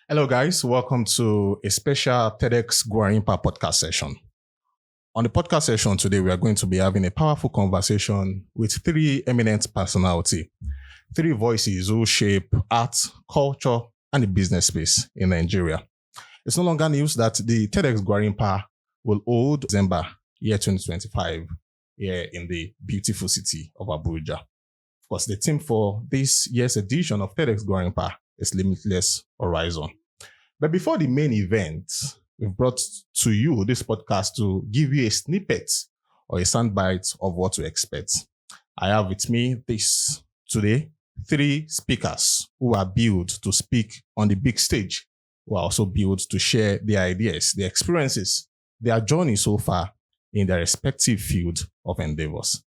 Hello guys, welcome to a special TEDx Gwarinmpa podcast session. On the podcast session today, we are going to be having a powerful conversation with three eminent personalities, three voices who shape art, culture, and the business space in Nigeria. It's no longer news that the TEDx Gwarinmpa will hold December year 2025 here in the beautiful city of Abuja. Of course, the theme for this year's edition of TEDx Gwarinmpa is Limitless Horizon. But before the main event, we've brought to you this podcast to give you a snippet or a soundbite of what to expect. I have with me today three speakers who are built to speak on the big stage, who are also built to share their ideas, their experiences, their journey so far in their respective field of endeavors.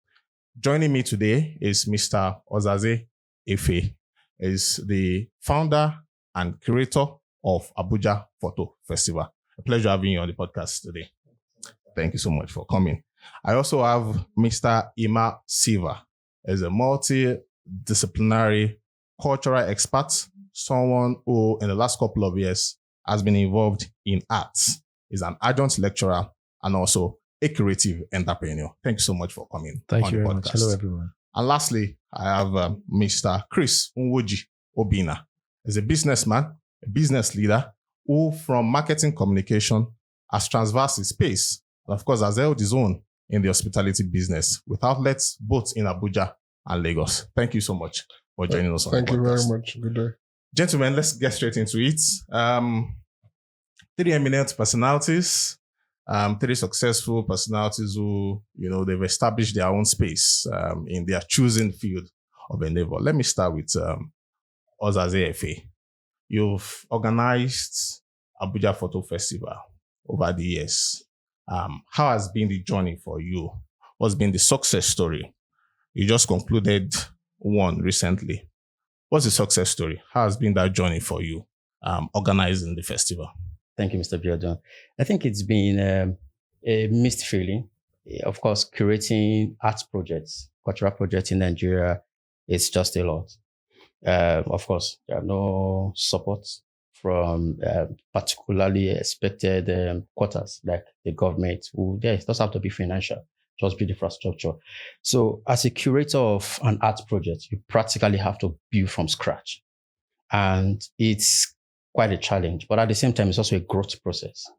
Joining me today is Mr. Osaze Efe, is the founder and curator of Abuja Photo Festival. A pleasure having you on the podcast today. Thank you so much for coming. I also have Mr. Imal Silva, as a multidisciplinary cultural expert, someone who in the last couple of years has been involved in arts, is an adjunct lecturer and also a creative entrepreneur. Thank you so much for coming. Thank you very much. Hello, everyone. And lastly, I have Mr. Nwoji Obinna, as a businessman, a business leader, who from marketing communication has traversed his space, and of course has held his own in the hospitality business with outlets both in Abuja and Lagos. Thank you so much for joining us on the podcast. Thank you very much. Good day. Gentlemen, let's get straight into it. Three eminent personalities, three successful personalities who, they've established their own space in their chosen field of endeavor. Let me start with Osaze Efe. You've organized Abuja Photo Festival over the years. How has been the journey for you? What's been the success story? You just concluded one recently. What's the success story? How has been that journey for you organizing the festival? Thank you, Mr. Biodun. I think it's been a mixed feeling. Of course, curating arts projects, cultural projects in Nigeria, it's just a lot. Of course, there are no support from particularly expected quarters like the government, who it doesn't have to be financial, just build infrastructure. So as a curator of an art project, you practically have to build from scratch. And it's quite a challenge, but at the same time, it's also a growth process,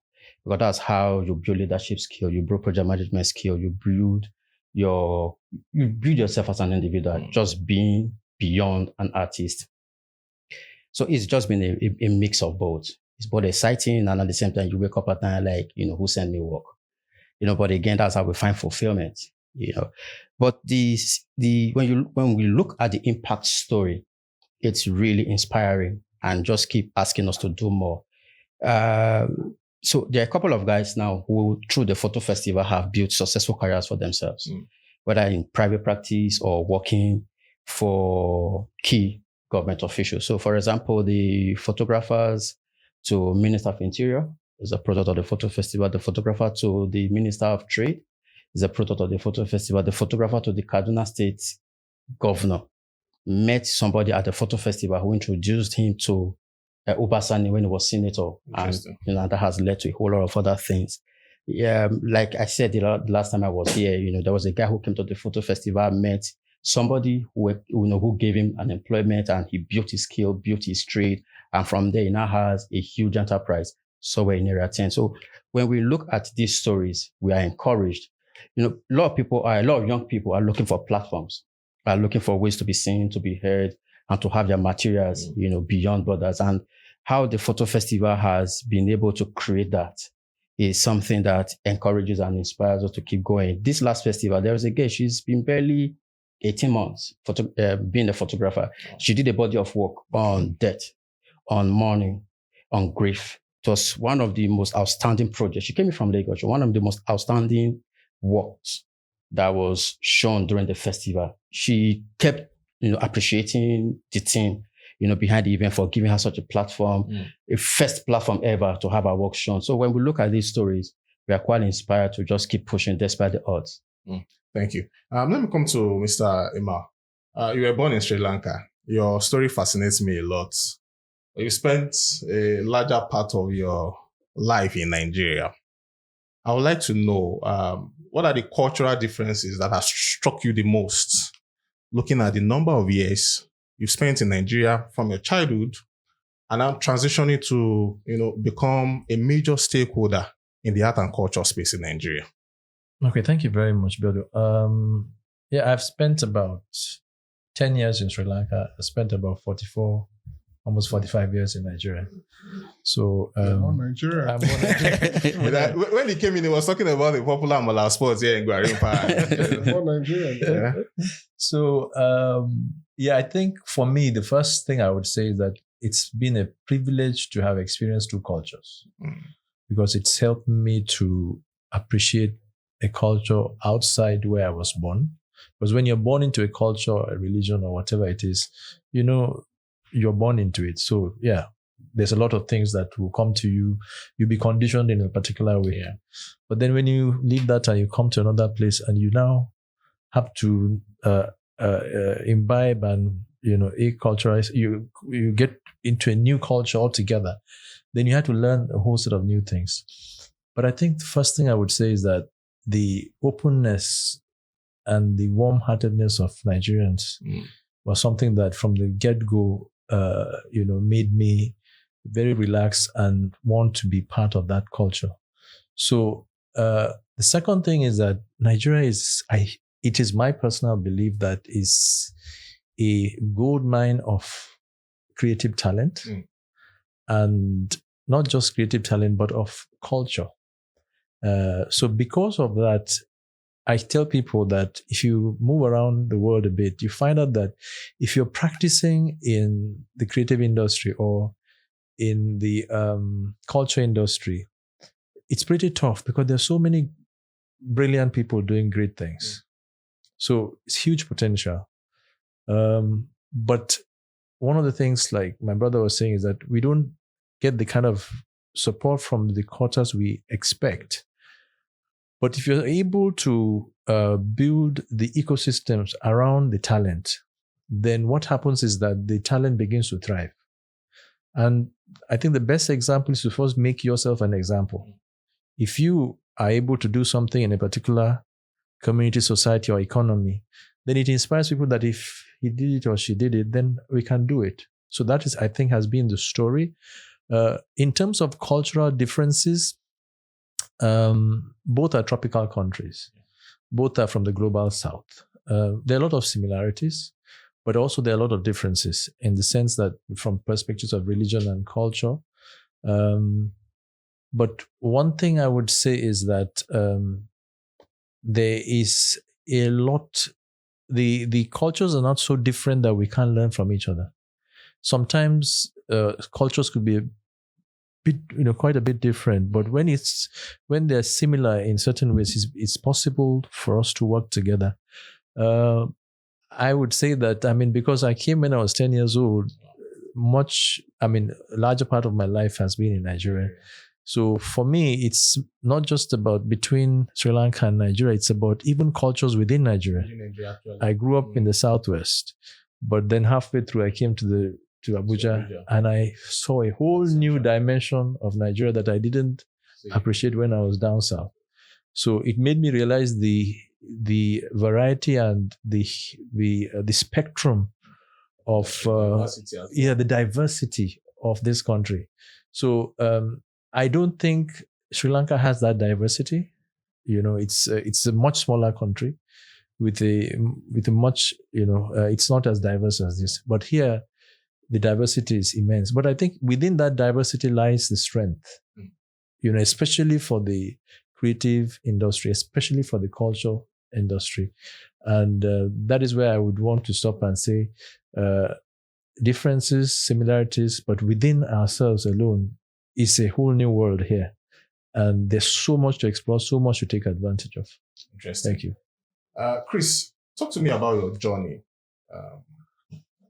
because that's how you build leadership skill, you build project management skill, you build yourself as an individual, just being beyond an artist. So it's just been a mix of both. It's both exciting, and at the same time, you wake up at night like, who sent me work? But again, that's how we find fulfillment, But when we look at the impact story, it's really inspiring and just keep asking us to do more. So there are a couple of guys now who, through the photo festival, have built successful careers for themselves, whether in private practice or working for key government officials. So, for example, the photographers to Minister of Interior is a product of the photo festival. The photographer to the Minister of Trade is a product of the photo festival. The photographer to the Kaduna State governor met somebody at the photo festival who introduced him to Obasani when he was senator, and that has led to a whole lot of other things. Yeah, like I said the last time I was here, there was a guy who came to the photo festival, met somebody who gave him an employment, and he built his skill, built his trade, and from there he now has a huge enterprise somewhere in Area 10. So when we look at these stories, we are encouraged. A lot of young people are looking for platforms, are looking for ways to be seen, to be heard, and to have their materials, beyond borders. And how the photo festival has been able to create that is something that encourages and inspires us to keep going. This last festival, there was a girl, she's been barely 18 months being a photographer. She did a body of work on death, on mourning, on grief. It was one of the most outstanding projects. She came in from Lagos. One of the most outstanding works that was shown during the festival. She kept, appreciating the team, behind the event for giving her such a platform, a first platform ever to have her work shown. So when we look at these stories, we are quite inspired to just keep pushing despite the odds. Thank you. Let me come to Mr. Imal. You were born in Sri Lanka. Your story fascinates me a lot. You spent a larger part of your life in Nigeria. I would like to know what are the cultural differences that have struck you the most, looking at the number of years you've spent in Nigeria from your childhood and now transitioning to, become a major stakeholder in the art and culture space in Nigeria. Okay, thank you very much, Bill. I've spent about 10 years in Sri Lanka. I spent about 44, almost 45 years in Nigeria. So, Nigeria. I'm born Nigerian. When he came in, he was talking about the popular Amala sports here in Gwarinmpa. Nigerian. Yeah. So, I think for me, the first thing I would say is that it's been a privilege to have experienced two cultures because it's helped me to appreciate a culture outside where I was born. Because when you're born into a culture, a religion, or whatever it is, you're born into it. So, there's a lot of things that will come to you. You'll be conditioned in a particular way. Yeah. But then when you leave that and you come to another place and you now have to imbibe and, acculturize, you get into a new culture altogether, then you have to learn a whole set of new things. But I think the first thing I would say is that the openness and the warm-heartedness of Nigerians was something that from the get-go, made me very relaxed and want to be part of that culture. So the second thing is that Nigeria it is my personal belief that is a gold mine of creative talent, and not just creative talent, but of culture. So because of that, I tell people that if you move around the world a bit, you find out that if you're practicing in the creative industry or in the culture industry, it's pretty tough because there's so many brilliant people doing great things. So it's huge potential. But one of the things, like my brother was saying, is that we don't get the kind of support from the quarters we expect. But if you're able to build the ecosystems around the talent, then what happens is that the talent begins to thrive. And I think the best example is to first make yourself an example. If you are able to do something in a particular community, society, or economy, then it inspires people that if he did it or she did it, then we can do it. So that is, I think, has been the story. In terms of cultural differences, both are tropical countries. Both are from the global south. There are a lot of similarities, but also there are a lot of differences in the sense that from perspectives of religion and culture. But one thing I would say is that there is a lot, the cultures are not so different that we can't learn from each other. Sometimes cultures could be a bit, quite a bit different, but when they're similar in certain ways, it's possible for us to work together. I would say that, because I came when I was 10 years old, a larger part of my life has been in Nigeria. So for me, it's not just about between Sri Lanka and Nigeria, it's about even cultures within Nigeria. I grew up in the Southwest, but then halfway through I came to Abuja, and I saw a whole new dimension of Nigeria that I didn't appreciate when I was down south. So it made me realize the variety and the spectrum of the diversity of this country. So I don't think Sri Lanka has that diversity. It's a much smaller country with a much it's not as diverse as this. But here, the diversity is immense. But I think within that diversity lies the strength. Especially for the creative industry, especially for the cultural industry, and that is where I would want to stop and say differences, similarities, but within ourselves alone is a whole new world here. And there's so much to explore, so much to take advantage of. Interesting. Thank you. Chris, talk to me about your journey.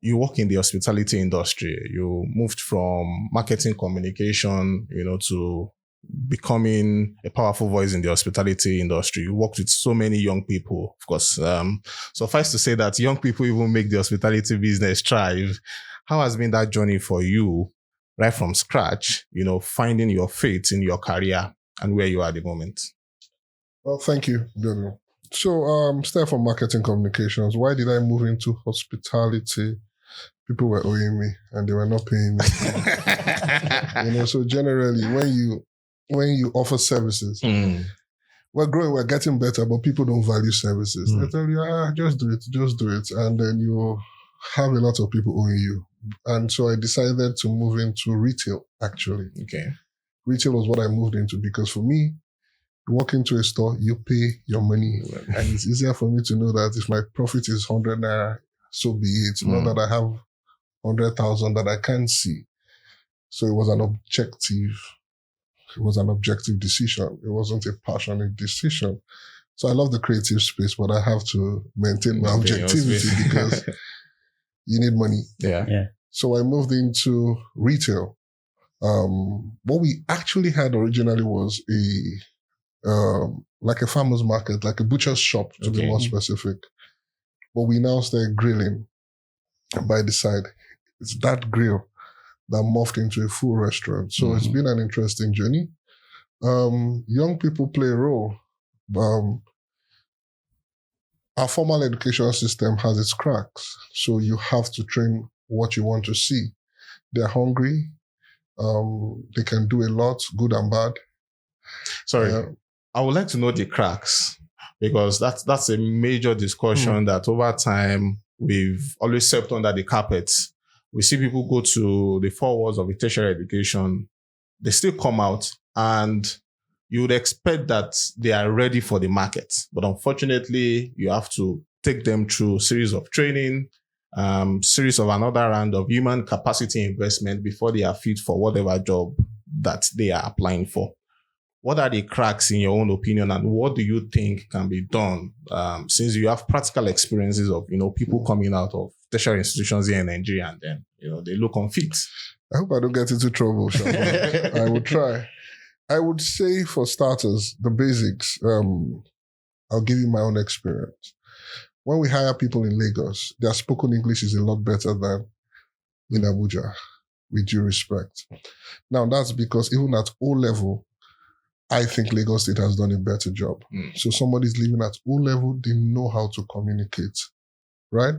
You work in the hospitality industry. You moved from marketing communication, to becoming a powerful voice in the hospitality industry. You worked with so many young people, of course. Suffice to say that young people even make the hospitality business thrive. How has been that journey for you, right from scratch, finding your faith in your career and where you are at the moment? Well, thank you, Daniel. So, start from marketing communications. Why did I move into hospitality? People were owing me and they were not paying me. So generally, when you offer services, we're growing, we're getting better, but people don't value services. They tell you, just do it. And then you have a lot of people owing you. And so I decided to move into retail, actually. Okay. Retail was what I moved into because for me, you walk into a store, you pay your money. And it's easier for me to know that if my profit is 100 naira, so be it. Not that I have 100,000 that I can't see. So it was an objective decision. It wasn't a passionate decision. So I love the creative space, but I have to maintain my objectivity because you need money. Yeah. So I moved into retail. What we actually had originally was like a farmer's market, like a butcher's shop to be more specific. But we now started grilling by the side. It's that grill that morphed into a full restaurant. So it's been an interesting journey. Young people play a role. Our formal education system has its cracks. So you have to train what you want to see. They're hungry. They can do a lot, good and bad. Sorry, I would like to know the cracks because that's a major discussion that over time we've always swept under the carpet. We see people go to the 4 walls of a tertiary education. They still come out and you would expect that they are ready for the market. But unfortunately, you have to take them through a series of training, series of another round of human capacity investment before they are fit for whatever job that they are applying for. What are the cracks in your own opinion, and what do you think can be done since you have practical experiences of people coming out of tertiary institutions here in Nigeria and then they look unfit? I hope I don't get into trouble, Shaba. I would try. I would say for starters, the basics. I'll give you my own experience. When we hire people in Lagos, their spoken English is a lot better than in Abuja, with due respect. Now that's because even at O level, I think Lagos State has done a better job. So somebody's living at O level, they know how to communicate, right?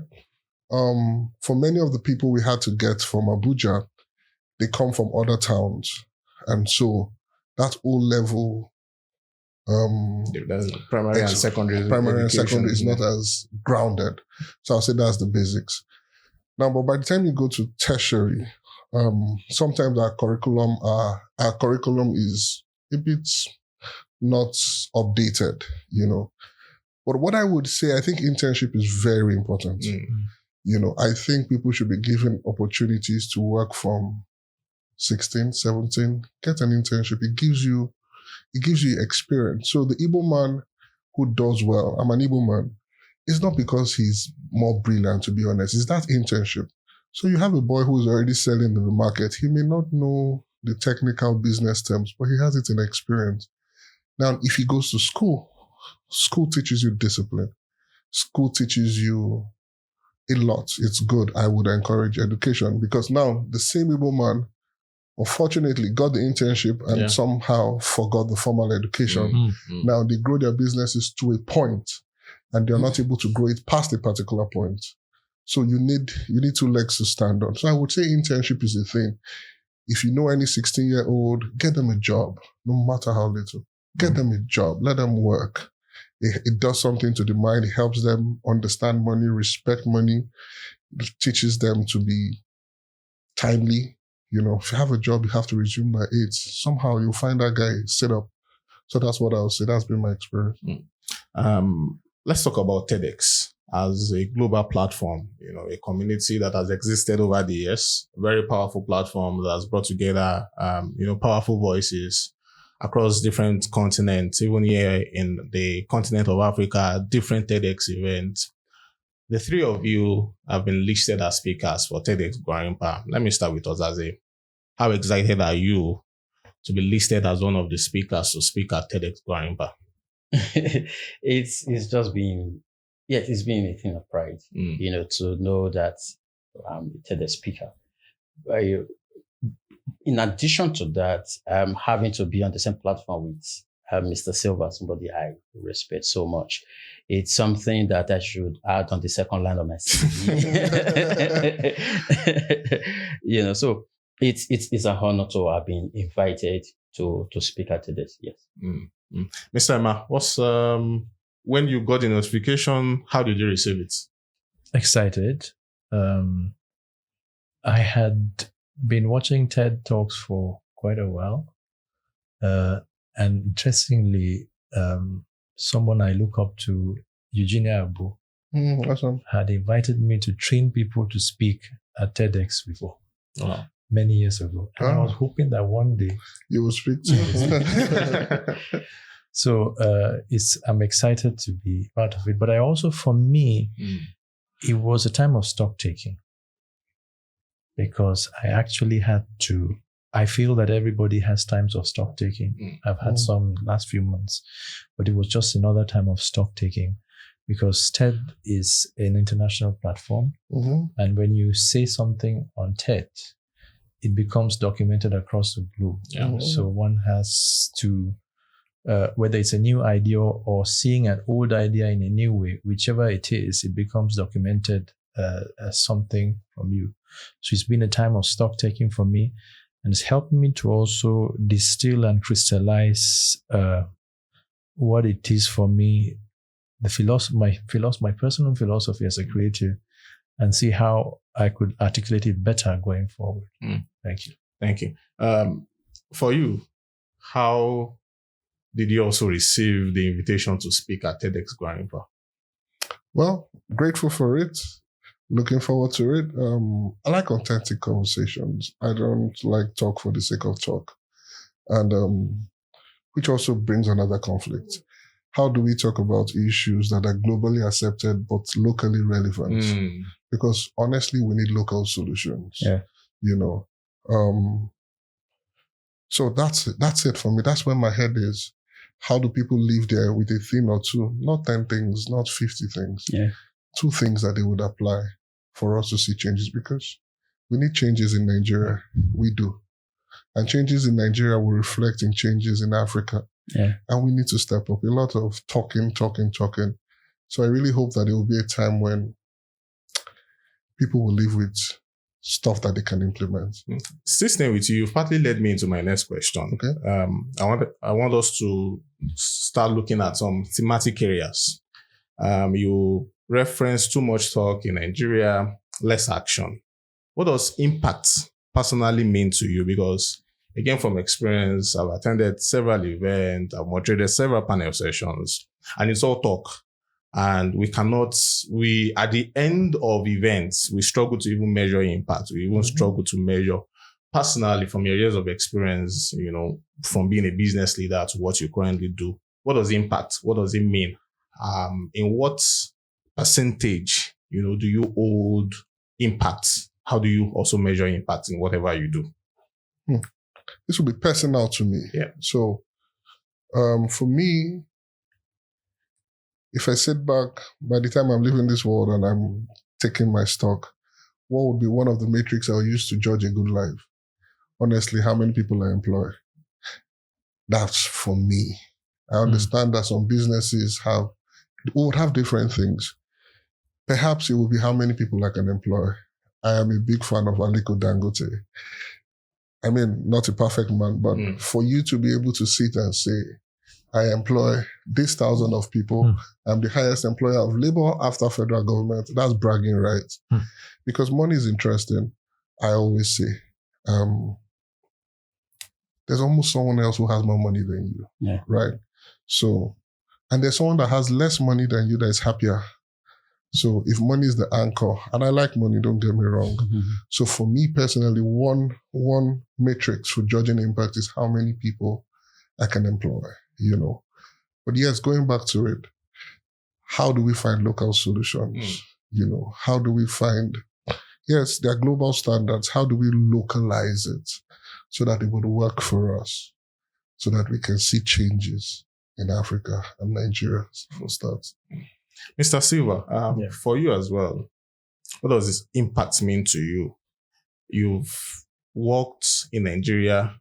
For many of the people we had to get from Abuja, they come from other towns. And so that O level primary and secondary is not as grounded. So I'll say that's the basics. Now, but by the time you go to tertiary, sometimes our curriculum is a bit not updated, But what I would say, I think internship is very important. I think people should be given opportunities to work from 16, 17, get an internship. It gives you experience. So the Igbo man who does well, I'm an Igbo man, it's not because he's more brilliant, to be honest. It's that internship. So you have a boy who is already selling in the market. He may not know the technical business terms, but he has it in experience. Now, if he goes to school teaches you discipline. School teaches you a lot. It's good. I would encourage education because now the same Igbo man, unfortunately, got the internship and somehow forgot the formal education. Now they grow their businesses to a point and they're not able to grow it past a particular point. So you need 2 legs to stand on. So I would say internship is a thing. If you know any 16-year-old, get them a job, no matter how little. Get them a job. Let them work. It does something to the mind. It helps them understand money, respect money. It teaches them to be timely. If you have a job, you have to resume by 8. Somehow you'll find that guy set up. So that's what I would say. That's been my experience. Let's talk about TEDx as a global platform, a community that has existed over the years, a very powerful platform that has brought together, powerful voices across different continents, even here in the continent of Africa, different TEDx events. The 3 of you have been listed as speakers for TEDx Gwarinmpa. Let me start with Osaze. How excited are you to be listed as one of the speakers to speak at TEDx Gwarinmpa? It's just been, yes, it's been a thing of pride, to know that I'm a TEDx speaker. In addition to that, having to be on the same platform with Mr. Silva, somebody I respect so much. It's something that I should add on the second line of my CV. So it's an honor to have been invited to speak at TEDx. Yes. Mr. Imal, what's when you got the notification, how did you receive it? Excited. I had been watching TED Talks for quite a while. And interestingly, someone I look up to, Eugenia Abu, Awesome. had invited me to train people to speak at TEDx before, many years ago. And I was hoping that one day you will speak to. So I'm excited to be part of it. But I also, for me, it was a time of stock taking, because I actually had to. I feel that everybody has times of stock taking. I've had some last few months, but it was just another time of stock taking, because TED is an international platform. And when you say something on TED, it becomes documented across the globe. So one has to, whether it's a new idea or seeing an old idea in a new way, whichever it is, it becomes documented as something from you. So it's been a time of stock taking for me. And it's helped me to also distill and crystallize what it is for me, my personal philosophy as a creative, and see how I could articulate it better going forward. Thank you. Thank you. For you, how did you also receive the invitation to speak at TEDx Gwarinmpa? Well, grateful for it. Looking forward to it. I like authentic conversations. I don't like talk for the sake of talk. And which also brings another conflict. How do we talk about issues that are globally accepted but locally relevant? Because honestly, we need local solutions. So that's it for me. That's where my head is. How do people live there with a thing or two? Not 10 things, not 50 things. 2 things that they would apply for us to see changes, because we need changes in Nigeria. We do. And changes in Nigeria will reflect in changes in Africa. And we need to step up. A lot of talking. So I really hope that there will be a time when people will live with stuff that they can implement. Still staying with you, you've partly led me into my next question. Okay. I want us to start looking at some thematic areas. You reference too much talk in Nigeria, less action. What does impact personally mean to you? Because again, from experience, I've attended several events, I've moderated several panel sessions, and it's all talk. And at the end of events, we struggle to even measure impact. We even struggle to measure personally, from your years of experience, from being a business leader to what you currently do. What does impact? What does it mean? In what percentage, do you hold impact? How do you also measure impact in whatever you do? This will be personal to me. So, for me, if I sit back, by the time I'm leaving this world and I'm taking my stock, what would be one of the metrics I'll use to judge a good life? Honestly, how many people I employ? That's for me. I understand that some businesses would have different things. Perhaps it will be how many people I can employ. I am a big fan of Aliko Dangote. I mean, not a perfect man, but for you to be able to sit and say, I employ this 1,000 of people, I'm the highest employer of labor after federal government, that's bragging rights. Because money is interesting, I always say. There's almost someone else who has more money than you, right? So, and there's someone that has less money than you that is happier. So if money is the anchor, and I like money, don't get me wrong. So for me personally, one matrix for judging impact is how many people I can employ, But yes, going back to it, how do we find local solutions? How do we find, yes, there are global standards. How do we localize it so that it would work for us? so that we can see changes in Africa and Nigeria, for starts. Mr. Silva, for you as well, what does this impact mean to you? You've worked in Nigeria,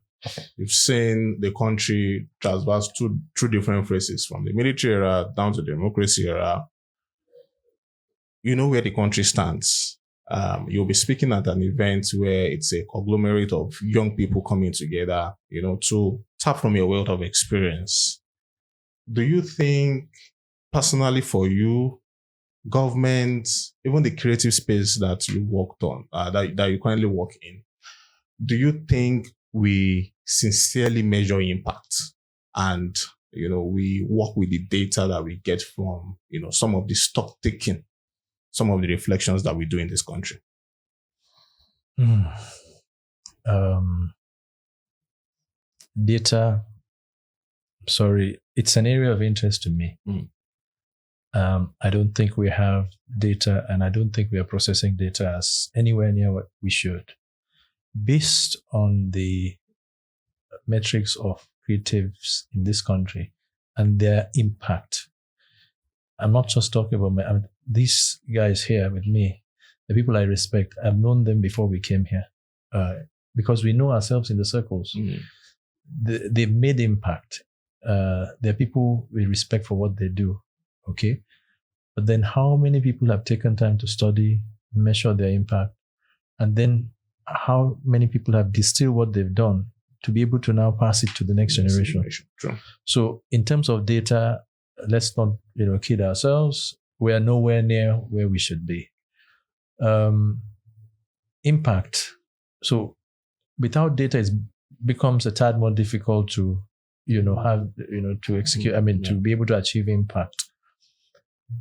you've seen the country traverse through different phases, from the military era down to the democracy era. You know where the country stands. You'll be speaking at an event where it's a conglomerate of young people coming together, to tap from your wealth of experience. Do you think, personally for you, government, even the creative space that you worked on, that you currently work in, do you think we sincerely measure impact and, we work with the data that we get from, some of the stock taking, some of the reflections that we do in this country? Data, it's an area of interest to me. I don't think we have data, and I don't think we are processing data as anywhere near what we should. Based on the metrics of creatives in this country and their impact, I'm not just talking about these guys here with me, the people I respect. I've known them before we came here, because we know ourselves in the circles. They've made impact. They're people we respect for what they do. Okay. But then how many people have taken time to study, measure their impact, and then how many people have distilled what they've done to be able to now pass it to the next generation? True. So in terms of data, let's not, kid ourselves. We are nowhere near where we should be. Impact. So without data, it becomes a tad more difficult to, have, to execute, to be able to achieve impact.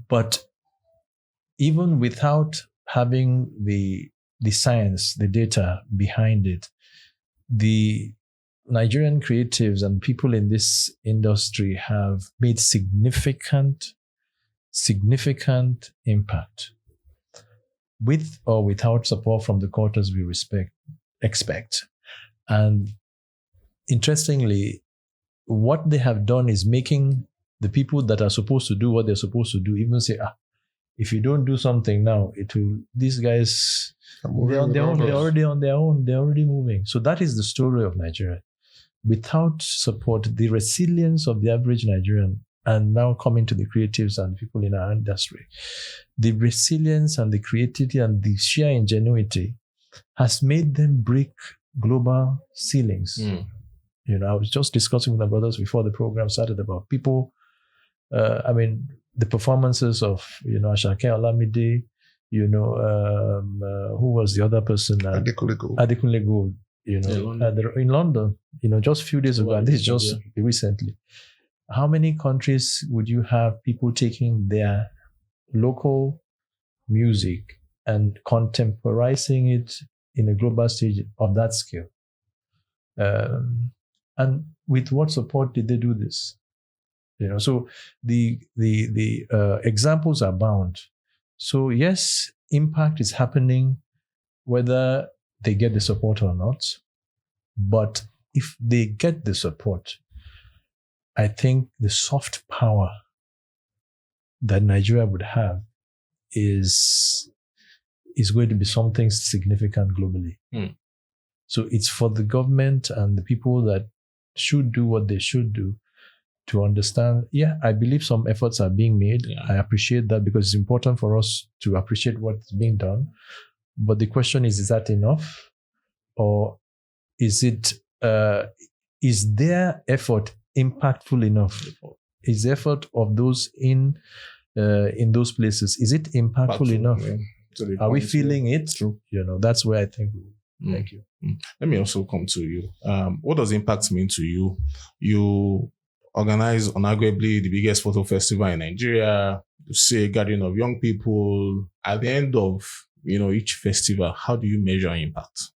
But even without having the science, the data behind it, the Nigerian creatives and people in this industry have made significant impact, with or without support from the quarters we expect. And interestingly, what they have done is making the people that are supposed to do what they're supposed to do even say, if you don't do something now, these guys, they're on their own, they're already on their own, they're already moving. So that is the story of Nigeria. Without support, the resilience of the average Nigerian, and now coming to the creatives and people in our industry, the resilience and the creativity and the sheer ingenuity has made them break global ceilings. I was just discussing with my brothers before the program started about people. The performances of, Ashake Olamide, who was the other person? Adekunle Gold, in London, just a few days ago, and this is just recently. How many countries would you have people taking their local music and contemporizing it in a global stage of that scale? And with what support did they do this? So the examples are bound. So yes, impact is happening whether they get the support or not. But if they get the support, I think the soft power that Nigeria would have is going to be something significant globally. So it's for the government and the people that should do what they should do to understand, I believe some efforts are being made. I appreciate that, because it's important for us to appreciate what's being done. But the question is that enough? Or is their effort impactful enough? Is the effort of those in those places, is it impactful enough? Are we feeling it? True. That's where I think. Thank you. Let me also come to you. What does impact mean to you? You organize arguably the biggest photo festival in Nigeria. You see a gathering of young people. At the end of each festival, how do you measure impact?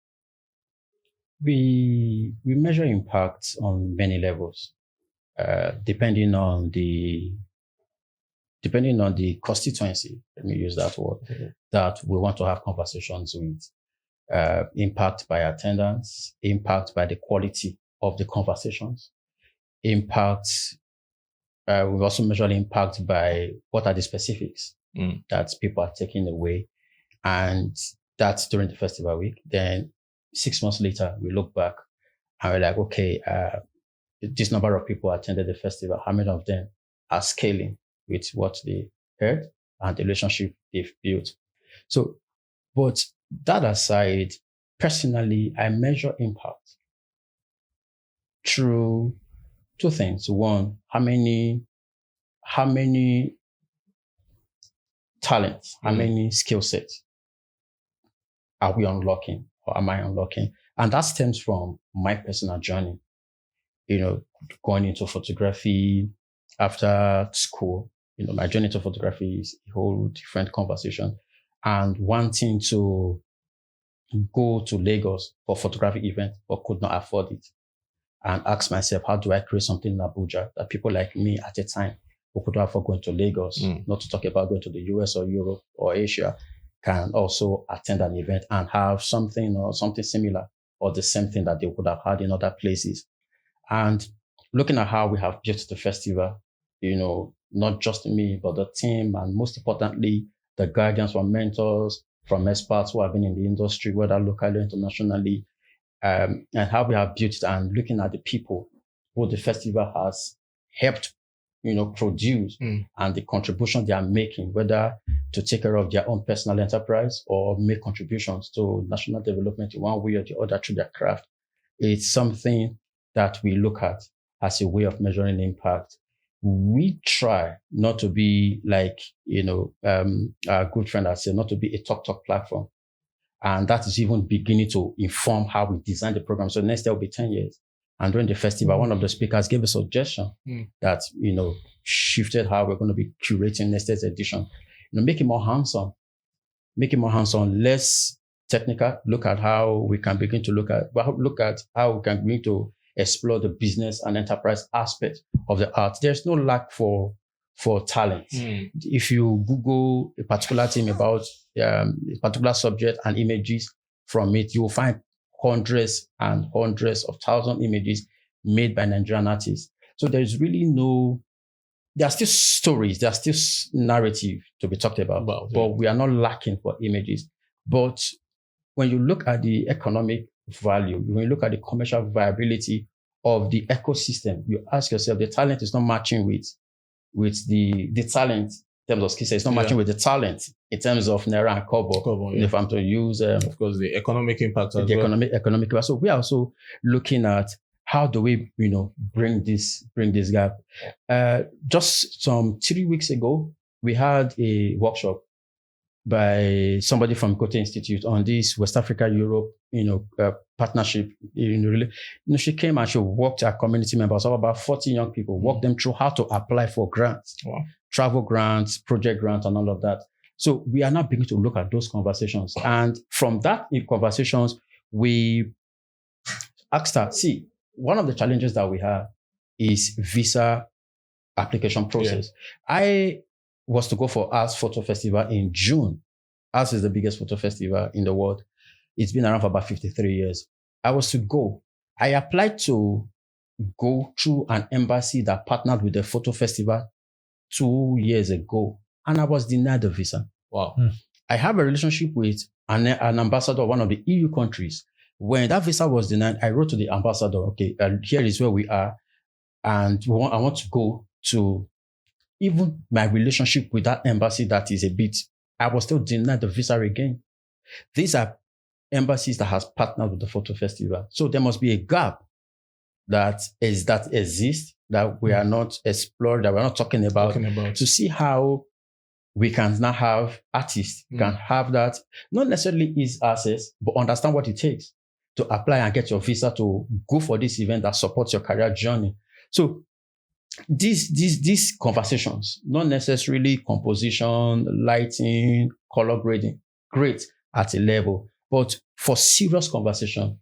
We measure impact on many levels, depending on the constituency. Let me use that word, that we want to have conversations with. Impact by attendance, impact by the quality of the conversations, impact. We've also measured impact by what are the specifics that people are taking away. And that's during the festival week. Then 6 months later, we look back and we're like, okay, this number of people attended the festival. How many of them are scaling with what they heard and the relationship they've built? So, but that aside, personally, I measure impact through two things. One, how many talents, how many skill sets are we unlocking or am I unlocking? And that stems from my personal journey. Going into photography after school, my journey to photography is a whole different conversation. And wanting to go to Lagos for photographic event, but could not afford it. And ask myself, how do I create something in Abuja that people like me at a time who could not afford going to Lagos, not to talk about going to the US or Europe or Asia, can also attend an event and have something or something similar or the same thing that they would have had in other places. And looking at how we have built the festival, not just me, but the team, and most importantly, the guidance from mentors, from experts who have been in the industry, whether locally or internationally, and how we have built it, and looking at the people who the festival has helped, produce and the contribution they are making, whether to take care of their own personal enterprise or make contributions to national development in one way or the other through their craft. It's something that we look at as a way of measuring impact. We try not to be like, our good friend has said, not to be a talk platform. And that is even beginning to inform how we design the program. So next year will be 10 years. And during the festival, one of the speakers gave a suggestion that, shifted how we're going to be curating next year's edition. Make it more hands-on, less technical. Look at how we can begin to look at how we can begin to explore the business and enterprise aspect of the art. There's no lack for talent. If you Google a particular thing about a particular subject and images from it, you will find hundreds and hundreds of thousands of images made by Nigerian artists. So there's really there are still stories, there are still narrative to be talked about, but we are not lacking for images. But when you look at the economic value, when you look at the commercial viability of the ecosystem, you ask yourself, the talent is not matching with the talent in terms of skill set. It's not matching with the talent in terms of naira and kobo. If I'm to use, of course, the economic impact as the well. economic. So we are also looking at how do we, bring this gap. Just some 3 weeks ago, we had a workshop by somebody from Kote Institute on this West Africa Europe, partnership. She came and she walked our community members, about 40 young people, walked them through how to apply for grants, travel grants, project grants, and all of that. So we are now beginning to look at those conversations. And from that conversations, we asked her, see, one of the challenges that we have is visa application process. I was to go for Arts Photo Festival in June. Arts is the biggest photo festival in the world. It's been around for about 53 years. I was to go. I applied to go through an embassy that partnered with the photo festival 2 years ago, and I was denied the visa. Wow. I have a relationship with an ambassador of one of the EU countries. When that visa was denied, I wrote to the ambassador, okay, here is where we are, and I want to go to. Even my relationship with that embassy, that is a bit, I was still denied the visa again. These are embassies that has partnered with the photo festival. So there must be a gap that exists that we are not explored, that we're not talking about, to see how we can now have artists can have that, not necessarily easy access, but understand what it takes to apply and get your visa to go for this event that supports your career journey. So these conversations, not necessarily composition, lighting, color grading, great at a level, but for serious conversation,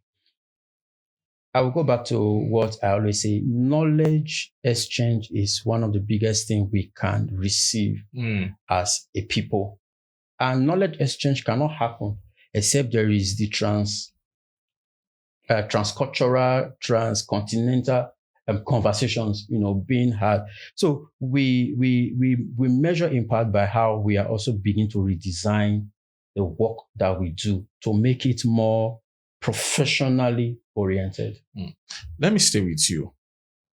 I will go back to what I always say, knowledge exchange is one of the biggest things we can receive as a people. And knowledge exchange cannot happen except there is the transcultural, transcontinental conversations, being had. So we measure impact by how we are also beginning to redesign the work that we do to make it more professionally oriented. Let me stay with you.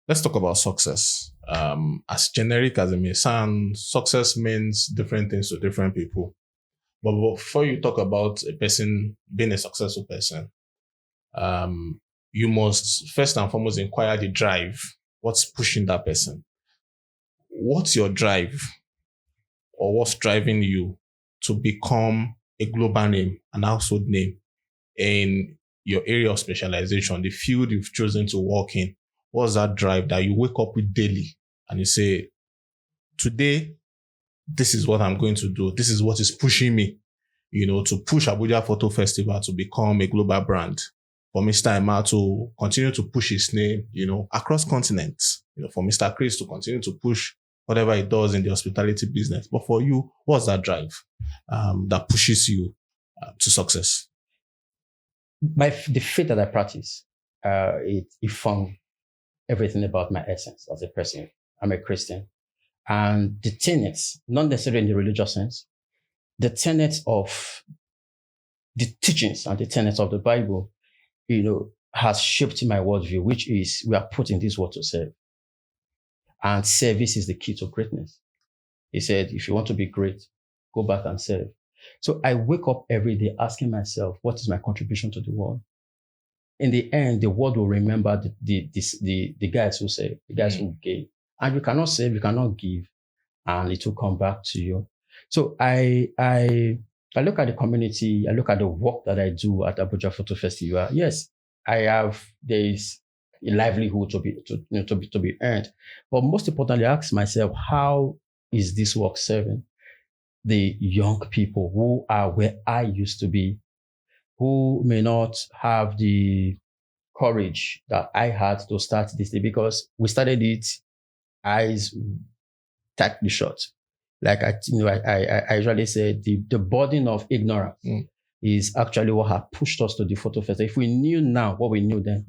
Let's talk about success. As generic as it may sound, success means different things to different people. But before you talk about a person being a successful person, you must first and foremost inquire the drive. What's pushing that person? What's your drive? Or what's driving you to become a global name, an household name in your area of specialization, the field you've chosen to work in? What's that drive that you wake up with daily and you say, today, this is what I'm going to do. This is what is pushing me, to push Abuja Photo Festival to become a global brand. For Mr. Imal to continue to push his name, across continents. For Mr. Chris to continue to push whatever he does in the hospitality business. But for you, what's that drive that pushes you to success? The faith that I practice, it forms everything about my essence as a person. I'm a Christian. And the tenets, not necessarily in the religious sense, the tenets of the teachings and the tenets of the Bible, has shaped my worldview, which is we are put in this world to serve. And service is the key to greatness. He said, if you want to be great, go back and serve. So I wake up every day asking myself, what is my contribution to the world? In the end, the world will remember the guys who serve, the guys who gave. And you cannot serve, you cannot give, and it will come back to you. So I look at the community, I look at the work that I do at Abuja Photo Festival. Yes, there is a livelihood to be earned. But most importantly, I ask myself, how is this work serving the young people who are where I used to be, who may not have the courage that I had to start this day? Because we started it eyes tightly shut. Like I usually say, the burden of ignorance is actually what had pushed us to the photo festival. If we knew now what we knew then,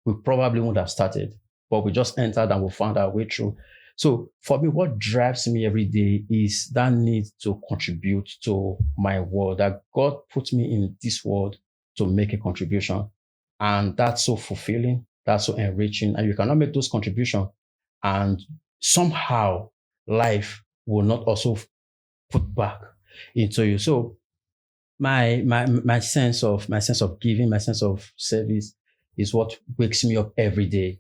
we probably wouldn't have started. But we just entered and we found our way through. So for me, what drives me every day is that need to contribute to my world, that God put me in this world to make a contribution. And that's so fulfilling, that's so enriching. And you cannot make those contributions and somehow life will not also put back into you. So my sense of giving, my sense of service is what wakes me up every day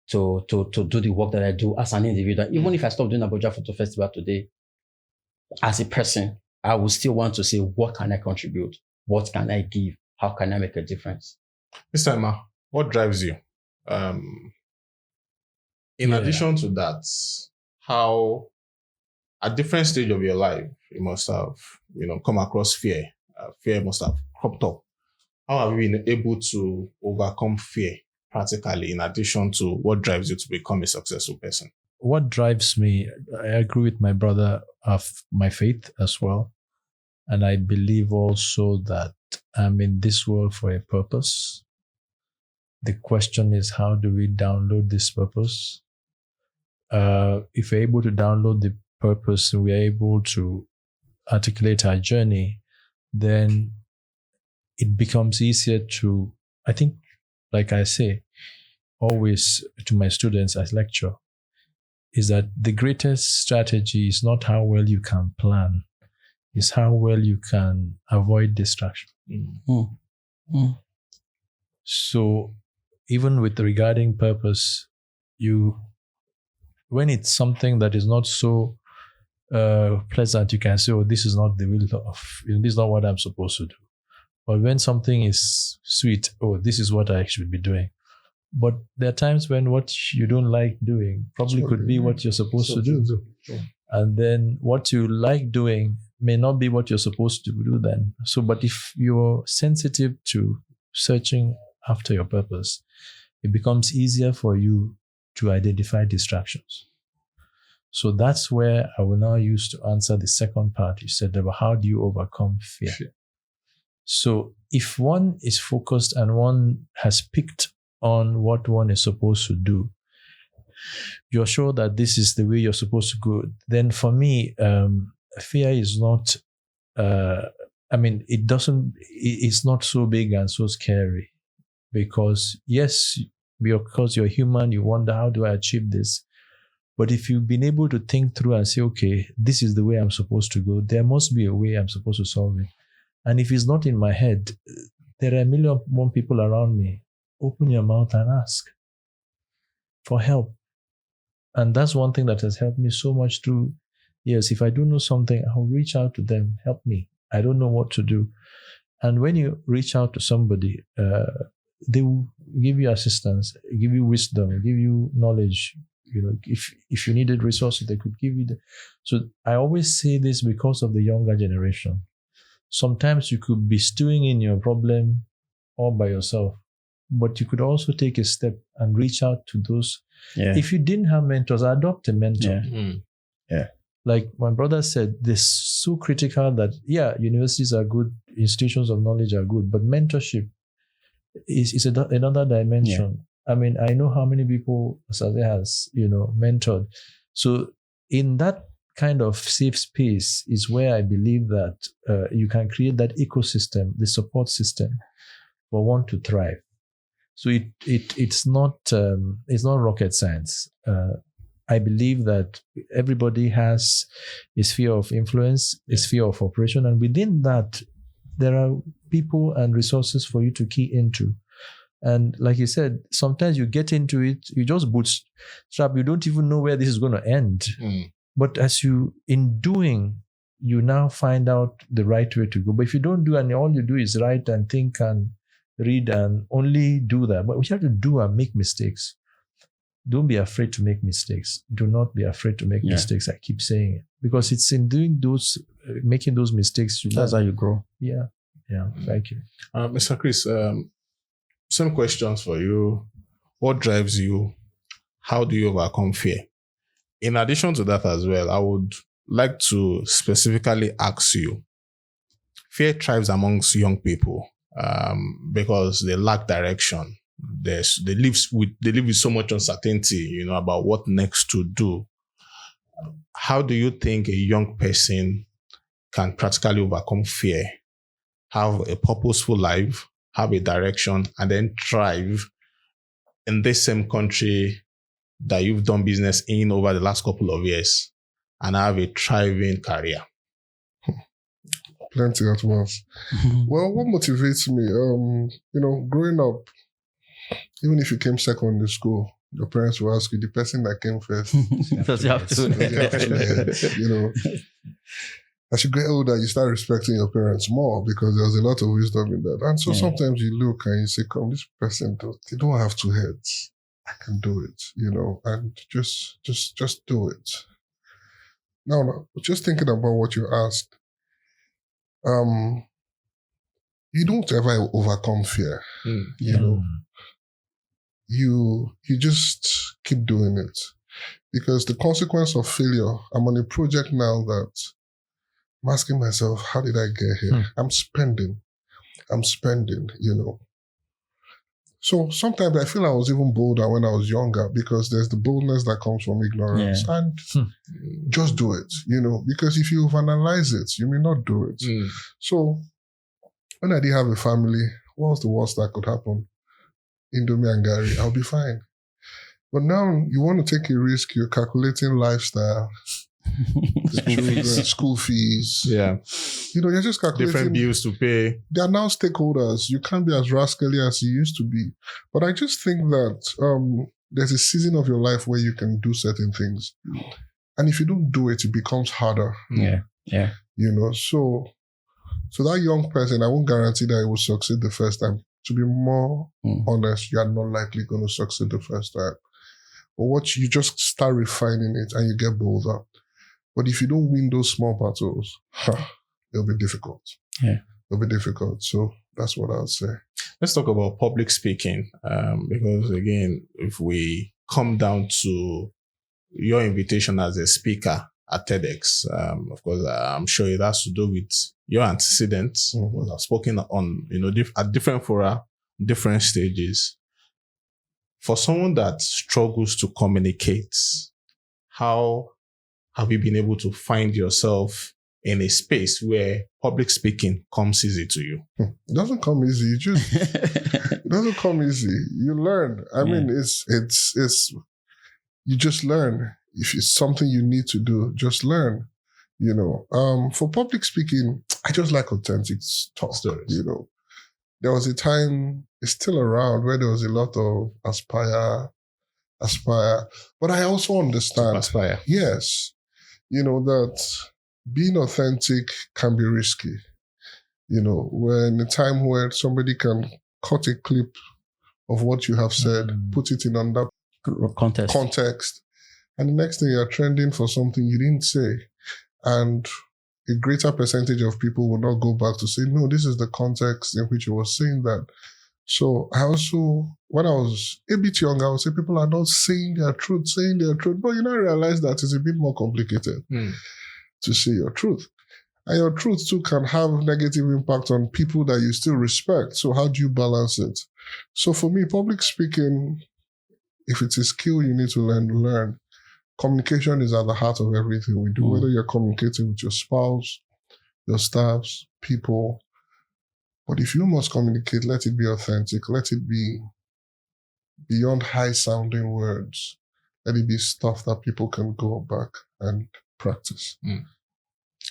to do the work that I do as an individual. Even if I stop doing Abuja Photo Festival today, as a person, I will still want to say, what can I contribute? What can I give? How can I make a difference? Mr. Imal, what drives you? In addition to that, how at different stage of your life, you must have, come across fear. Fear must have cropped up. How have you been able to overcome fear practically, in addition to what drives you to become a successful person? What drives me, I agree with my brother of my faith as well. And I believe also that I'm in this world for a purpose. The question is, how do we download this purpose? If we're able to download the purpose and we're able to articulate our journey, then it becomes easier to, I think, like I say, always to my students as lecture, is that the greatest strategy is not how well you can plan, it's how well you can avoid distraction. So even with regarding purpose, when it's something that is not so pleasant, you can say, oh, this is not the will of, this is not what I'm supposed to do. But when something is sweet, oh, this is what I should be doing. But there are times when what you don't like doing probably could be what you're supposed to do. Sure. And then what you like doing may not be what you're supposed to do then. So, but if you're sensitive to searching after your purpose, it becomes easier for you to identify distractions. So that's where I will now use to answer the second part. You said about how do you overcome fear? So if one is focused and one has picked on what one is supposed to do, you're sure that this is the way you're supposed to go, then for me, fear is not, it's not so big and so scary, because yes, because you're human, you wonder, how do I achieve this? But if you've been able to think through and say, okay, this is the way I'm supposed to go, there must be a way I'm supposed to solve it. And if it's not in my head, there are a million more people around me. Open your mouth and ask for help. And that's one thing that has helped me so much through years. If I don't know something, I'll reach out to them, help me. I don't know what to do. And when you reach out to somebody, they will give you assistance, give you wisdom, give you knowledge. If you needed resources, they could give you. So I always say this because of the younger generation. Sometimes you could be stewing in your problem all by yourself, but you could also take a step and reach out to those. Yeah. If you didn't have mentors, adopt a mentor. Yeah. Like my brother said, this is so critical that, universities are good, institutions of knowledge are good, but mentorship is another dimension. Yeah. I mean, I know how many people Osaze has, mentored. So in that kind of safe space is where I believe that you can create that ecosystem, the support system for one to thrive. So it's not rocket science. I believe that everybody has a sphere of influence, a sphere of operation, and within that, there are people and resources for you to key into. And like you said, sometimes you get into it, you just bootstrap, you don't even know where this is going to end. But in doing, you now find out the right way to go. But if you don't do, and all you do is write and think and read and only do that, but we have to do and make mistakes. Don't be afraid to make mistakes. Do not be afraid to make mistakes. I keep saying it because it's in doing those, making those mistakes. That's how you grow. Yeah. Thank you, Mr. Chris. Some questions for you. What drives you? How do you overcome fear? In addition to that as well, I would like to specifically ask you, fear thrives amongst young people because they lack direction. They live with so much uncertainty, about what next to do. How do you think a young person can practically overcome fear, have a purposeful life, have a direction, and then thrive in this same country that you've done business in over the last couple of years and have a thriving career? Plenty at once. Well, what motivates me? Growing up, even if you came second in school, your parents will ask you, the person that came first. Because you have to. As you get older, you start respecting your parents more because there's a lot of wisdom in that. And so sometimes you look and you say, come, this person, they don't have two heads. I can do it, and just do it. Now, just thinking about what you asked, you don't ever overcome fear, You just keep doing it because the consequence of failure, I'm on a project now that I'm asking myself, how did I get here? I'm spending, So sometimes I feel I was even bolder when I was younger because there's the boldness that comes from ignorance. And just do it, because if you overanalyze it, you may not do it. So when I didn't have a family, what was the worst that could happen? Indomie and Gary, I'll be fine. But now you want to take a risk, you're calculating lifestyle, school fees. Yeah. You're just calculating. Different bills to pay. They are now stakeholders. You can't be as rascally as you used to be. But I just think that there's a season of your life where you can do certain things. And if you don't do it, it becomes harder. Yeah. So that young person, I won't guarantee that he will succeed the first time. To be more honest, you are not likely going to succeed the first time. But you just start refining it and you get bolder. But if you don't win those small battles, it'll be difficult. Yeah. It'll be difficult. So that's what I would say. Let's talk about public speaking. Because again, if we come down to your invitation as a speaker at TEDx, of course, I'm sure it has to do with your antecedents. I've spoken on, at different fora, different stages. for someone that struggles to communicate, how have you been able to find yourself in a space where public speaking comes easy to you? It doesn't come easy. It doesn't come easy. You learn. I mean, it's you just learn. If it's something you need to do, just learn. For public speaking, I just like authentic talk. Stories. There was a time, it's still around, where there was a lot of aspire. But I also understand. Aspire. Yes. That being authentic can be risky. When a time where somebody can cut a clip of what you have said, put it in under context, and the next thing you're trending for something you didn't say. And a greater percentage of people will not go back to say, no, this is the context in which you were saying that. So I also, when I was a bit younger, I would say people are not saying their truth. But I realize that it's a bit more complicated to say your truth. And your truth too can have negative impact on people that you still respect. So how do you balance it? So for me, public speaking, if it's a skill you need to learn. Communication is at the heart of everything we do, whether you're communicating with your spouse, your staffs, people. But if you must communicate, let it be authentic. Let it be beyond high-sounding words. Let it be stuff that people can go back and practice.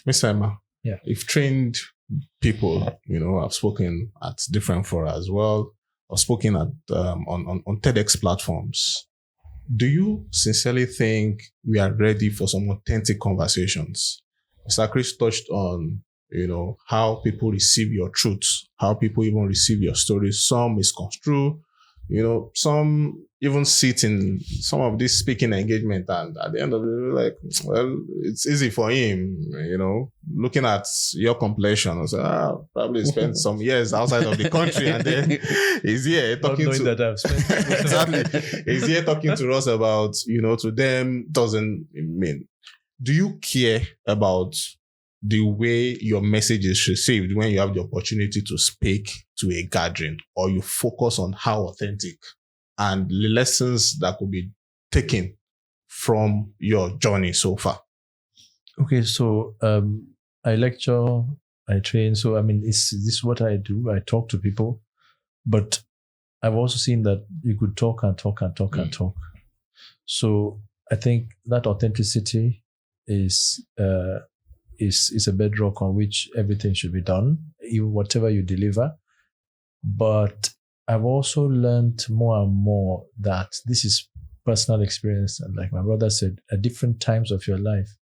Mr. Imal, yeah, you've trained people, I've spoken at different fora as well. I've spoken at on TEDx platforms. Do you sincerely think we are ready for some authentic conversations? Mr. Chris touched on, how people receive your truth, how people even receive your stories. Some misconstrue, some even sit in some of this speaking engagement, and at the end of the day, like, well, it's easy for him, looking at your complexion, I say, probably spent some years outside of the country, and then he's here talking to that I've spent exactly. He's here talking to us about, to them doesn't mean. Do you care about the way your message is received when you have the opportunity to speak to a gathering, or you focus on how authentic and the lessons that could be taken from your journey so far? Okay, so I lecture, I train. So, this is what I do. I talk to people, but I've also seen that you could talk and talk and talk and talk. So I think that authenticity is a bedrock on which everything should be done, even whatever you deliver. But I've also learned more and more that this is personal experience. And like my brother said, at different times of your life,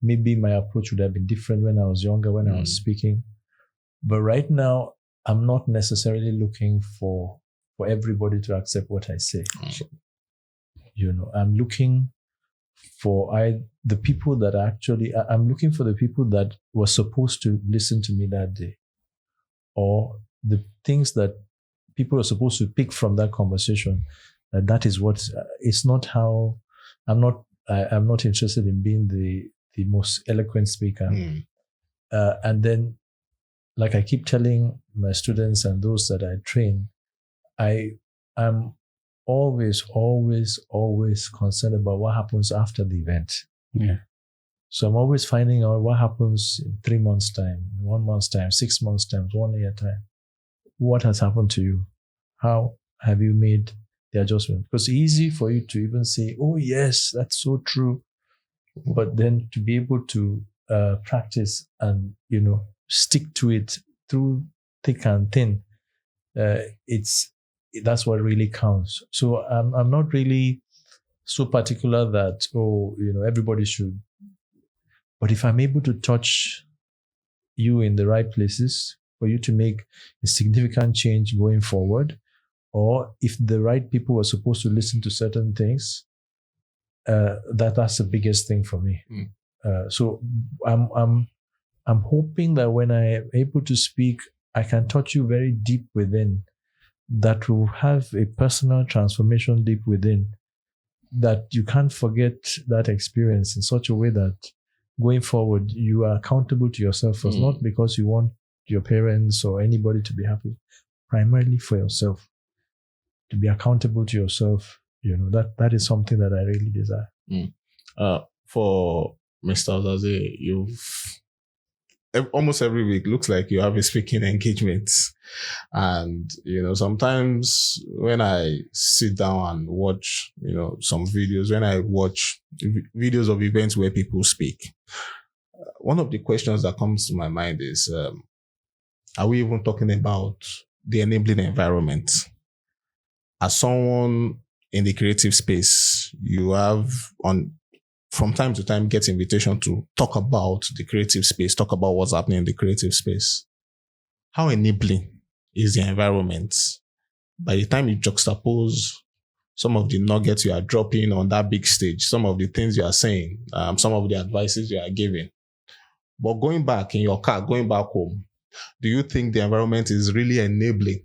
maybe my approach would have been different when I was younger, when I was speaking. But right now, I'm not necessarily looking for everybody to accept what I say. I'm looking for the people that I'm looking for the people that were supposed to listen to me that day, or the things that people are supposed to pick from that conversation. That is what, it's not how, I'm not interested in being the most eloquent speaker. And then, like I keep telling my students and those that I train, I'm always concerned about what happens after the event. Yeah. So I'm always finding out what happens in 3 months' time, 1 month's time, 6 months' time, 1 year time. What has happened to you? How have you made the adjustment? Because it's easy for you to even say, oh yes, that's so true. But then to be able to practice and, stick to it through thick and thin, that's what really counts. So I'm not really so particular that, everybody should. But if I'm able to touch you in the right places for you to make a significant change going forward, or if the right people are supposed to listen to certain things, that's the biggest thing for me. So I'm hoping that when I am able to speak, I can touch you very deep within, that will have a personal transformation deep within, that you can't forget that experience in such a way that going forward, you are accountable to yourself first, not because you want your parents or anybody to be happy, primarily for yourself. to be accountable to yourself. That is something that I really desire. For Mr. Osaze, almost every week looks like you have a speaking engagement. And, sometimes when I sit down and watch, some videos, when I watch videos of events where people speak, one of the questions that comes to my mind is, are we even talking about the enabling environment? As someone in the creative space, you have from time to time get invitation to talk about the creative space, talk about what's happening in the creative space. How enabling is the environment? By the time you juxtapose some of the nuggets you are dropping on that big stage, some of the things you are saying, some of the advices you are giving, but going back in your car, going back home, do you think the environment is really enabling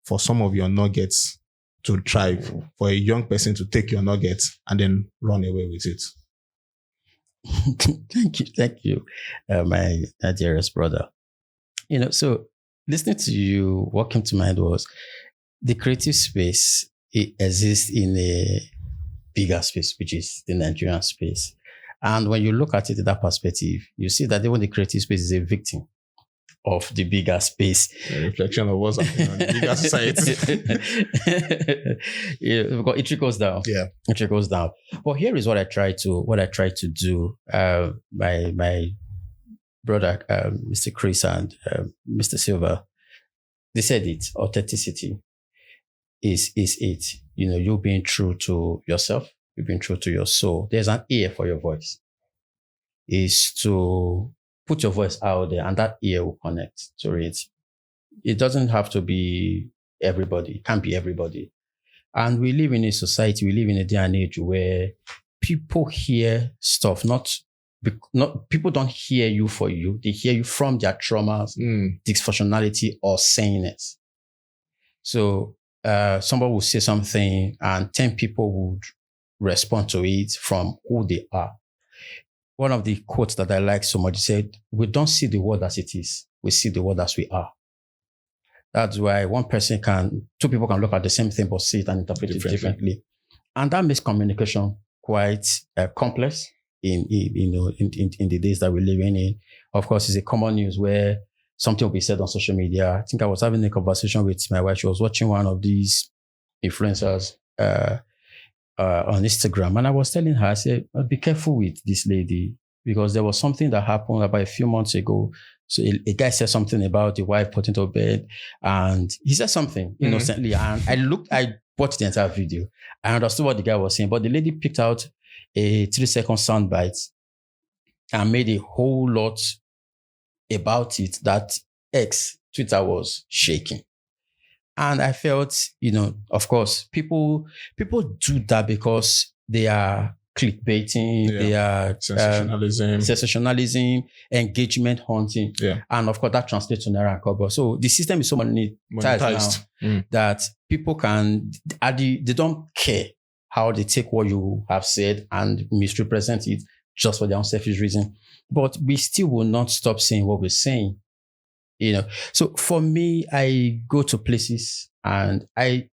for some of your nuggets to thrive, for a young person to take your nuggets and then run away with it? Thank you, my dearest brother. So listening to you, what came to mind was the creative space. It exists in a bigger space, which is the Nigerian space. And when you look at it in that perspective, you see that even the creative space is a victim of the bigger space. A reflection of what's happening in the bigger society. Because it trickles down. Yeah. It trickles down. But here is what I try to do. My brother, Mr. Chris and Mr. Silva, they said it. Authenticity is it. You being true to yourself, you being true to your soul. There's an ear for your voice. Is to put your voice out there, and that ear will connect to it. It doesn't have to be everybody. It can't be everybody. And we live in a society, we live in a day and age where people hear stuff, not people don't hear you for you. They hear you from their traumas, dysfunctionality, or saying it. So somebody will say something and 10 people would respond to it from who they are. One of the quotes that I like so much said, we don't see the world as it is. We see the world as we are. That's why two people can look at the same thing but see it and interpret it differently. And that makes communication quite complex in the days that we're living in. Of course, it's a common news where something will be said on social media. I think I was having a conversation with my wife. She was watching one of these influencers on Instagram. And I was telling her, I said, be careful with this lady, because there was something that happened about a few months ago. So a guy said something about the wife put into bed, and he said something innocently. And I watched the entire video. I understood what the guy was saying, but the lady picked out a 3-second soundbite and made a whole lot about it that Twitter was shaking. And I felt, of course, people do that because they are clickbaiting, they are sensationalism, engagement hunting. Yeah. And of course, that translates to Naira and Kobo. So the system is so monetized now that people they don't care how they take what you have said and misrepresent it just for their own selfish reason. But we still will not stop saying what we're saying. So for me, I go to places and I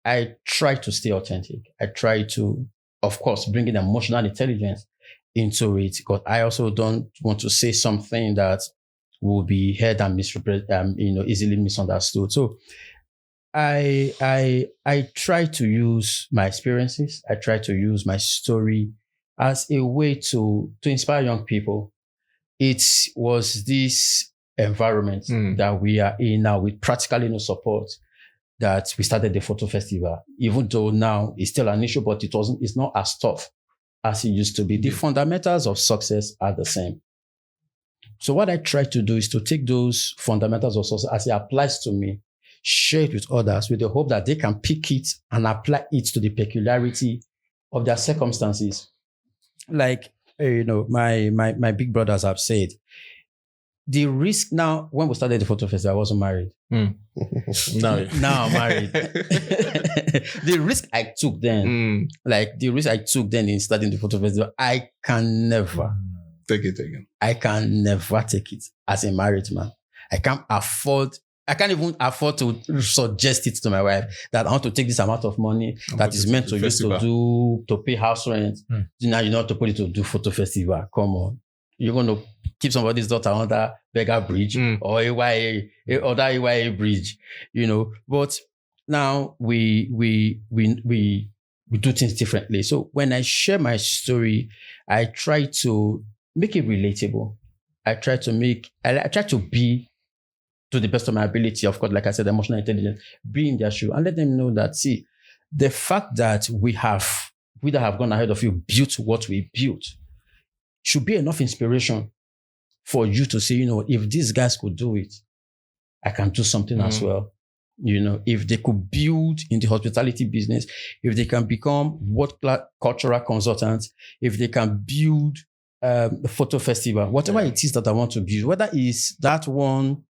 try to stay authentic. I try to, of course, bring in emotional intelligence into it, because I also don't want to say something that will be heard and easily misunderstood. So I try to use my experiences. I try to use my story as a way to inspire young people. It was this environment that we are in now with practically no support that we started the photo festival, even though now it's still an issue, but it's not as tough as it used to be. The fundamentals of success are the same. So what I try to do is to take those fundamentals of success as it applies to me, share it with others with the hope that they can pick it and apply it to the peculiarity of their circumstances. Like, my big brothers have said, the risk now, when we started the photo festival, I wasn't married. Now I'm married. The risk I took then, in starting the photo festival, I can never take it again. I can never take it as a married man. I can't afford I can't even afford to suggest it to my wife that I want to take this amount of money that is meant to use to pay house rent. Now you know how to put it to do photo festival. Come on. You're going to keep somebody's daughter under Beggar Bridge or other AYA bridge, But now we do things differently. So when I share my story, I try to make it relatable. I try to be, to the best of my ability, of course, like I said, emotional intelligence, be in their shoe and let them know that, see, the fact that we that have gone ahead of you, built what we built, should be enough inspiration for you to say, if these guys could do it, I can do something as well. If they could build in the hospitality business, if they can become world-class cultural consultants, if they can build a photo festival, whatever it is that I want to build, whether it's that one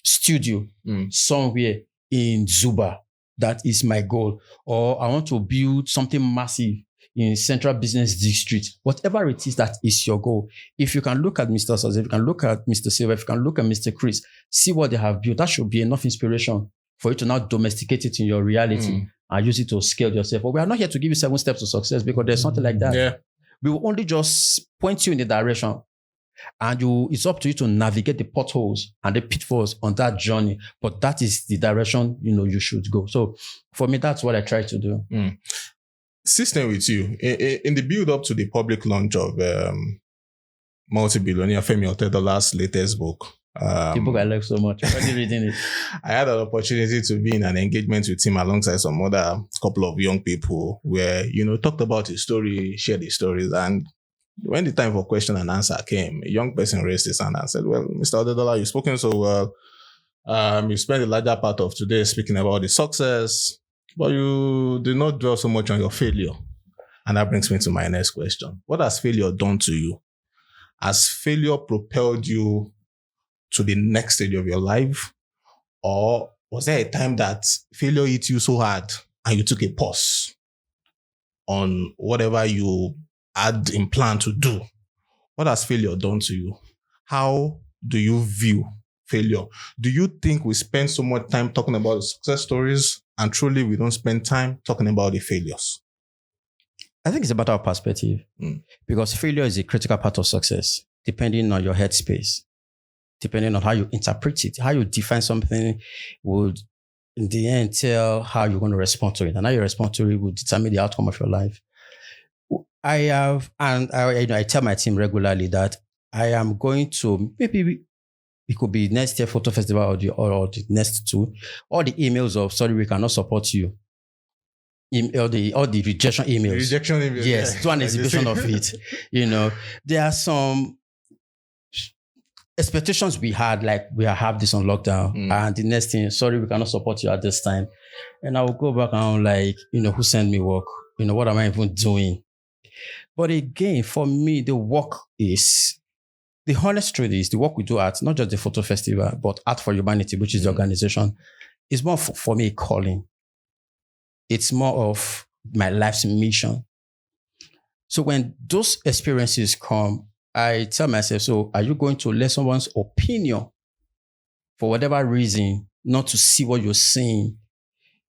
studio somewhere in Zuba, that is my goal, or I want to build something massive in Central Business District, whatever it is that is your goal. If you can look at Mr. Osaze, if you can look at Mr. Silva, if you can look at Mr. Chris, see what they have built, that should be enough inspiration for you to now domesticate it in your reality and use it to scale yourself. But we are not here to give you 7 steps to success, because there's something like that. Yeah. We will only just point you in the direction, and it's up to you to navigate the potholes and the pitfalls on that journey. But that is the direction you should go. So for me, that's what I try to do. System with you in the build up to the public launch of multi-billionaire Femi Otedola's latest book. The book I love so much. I'm already reading it. I had an opportunity to be in an engagement with him alongside some other couple of young people where, talked about his story, shared his stories. And when the time for question and answer came, a young person raised his hand and said, well, Mr. Otedola, you've spoken so well. You spent the larger part of today speaking about the success, but you did not dwell so much on your failure. And that brings me to my next question. What has failure done to you? Has failure propelled you to the next stage of your life? Or was there a time that failure hit you so hard and you took a pause on whatever you had in plan to do? What has failure done to you? How do you view failure? Do you think we spend so much time talking about the success stories and truly we don't spend time talking about the failures? I think it's a matter of perspective, because failure is a critical part of success, depending on your headspace. Depending on how you interpret it, how you define something would, in the end, tell how you're going to respond to it. And how you respond to it will determine the outcome of your life. I tell my team regularly that I am going to, maybe it could be next year photo festival or the next 2, all the emails of, sorry, we cannot support you. All the rejection emails. Yes, to an exhibition of it. There are some expectations we had, like we have this on lockdown, and the next thing, sorry, we cannot support you at this time. And I will go back and I'm like, who sent me work? What am I even doing? But again, for me, the work is, the honest truth is, the work we do at, not just the photo festival, but Art for Humanity, which is the organization, is more for me a calling. It's more of my life's mission. So when those experiences come, I tell myself, so are you going to let someone's opinion, for whatever reason, not to see what you're saying,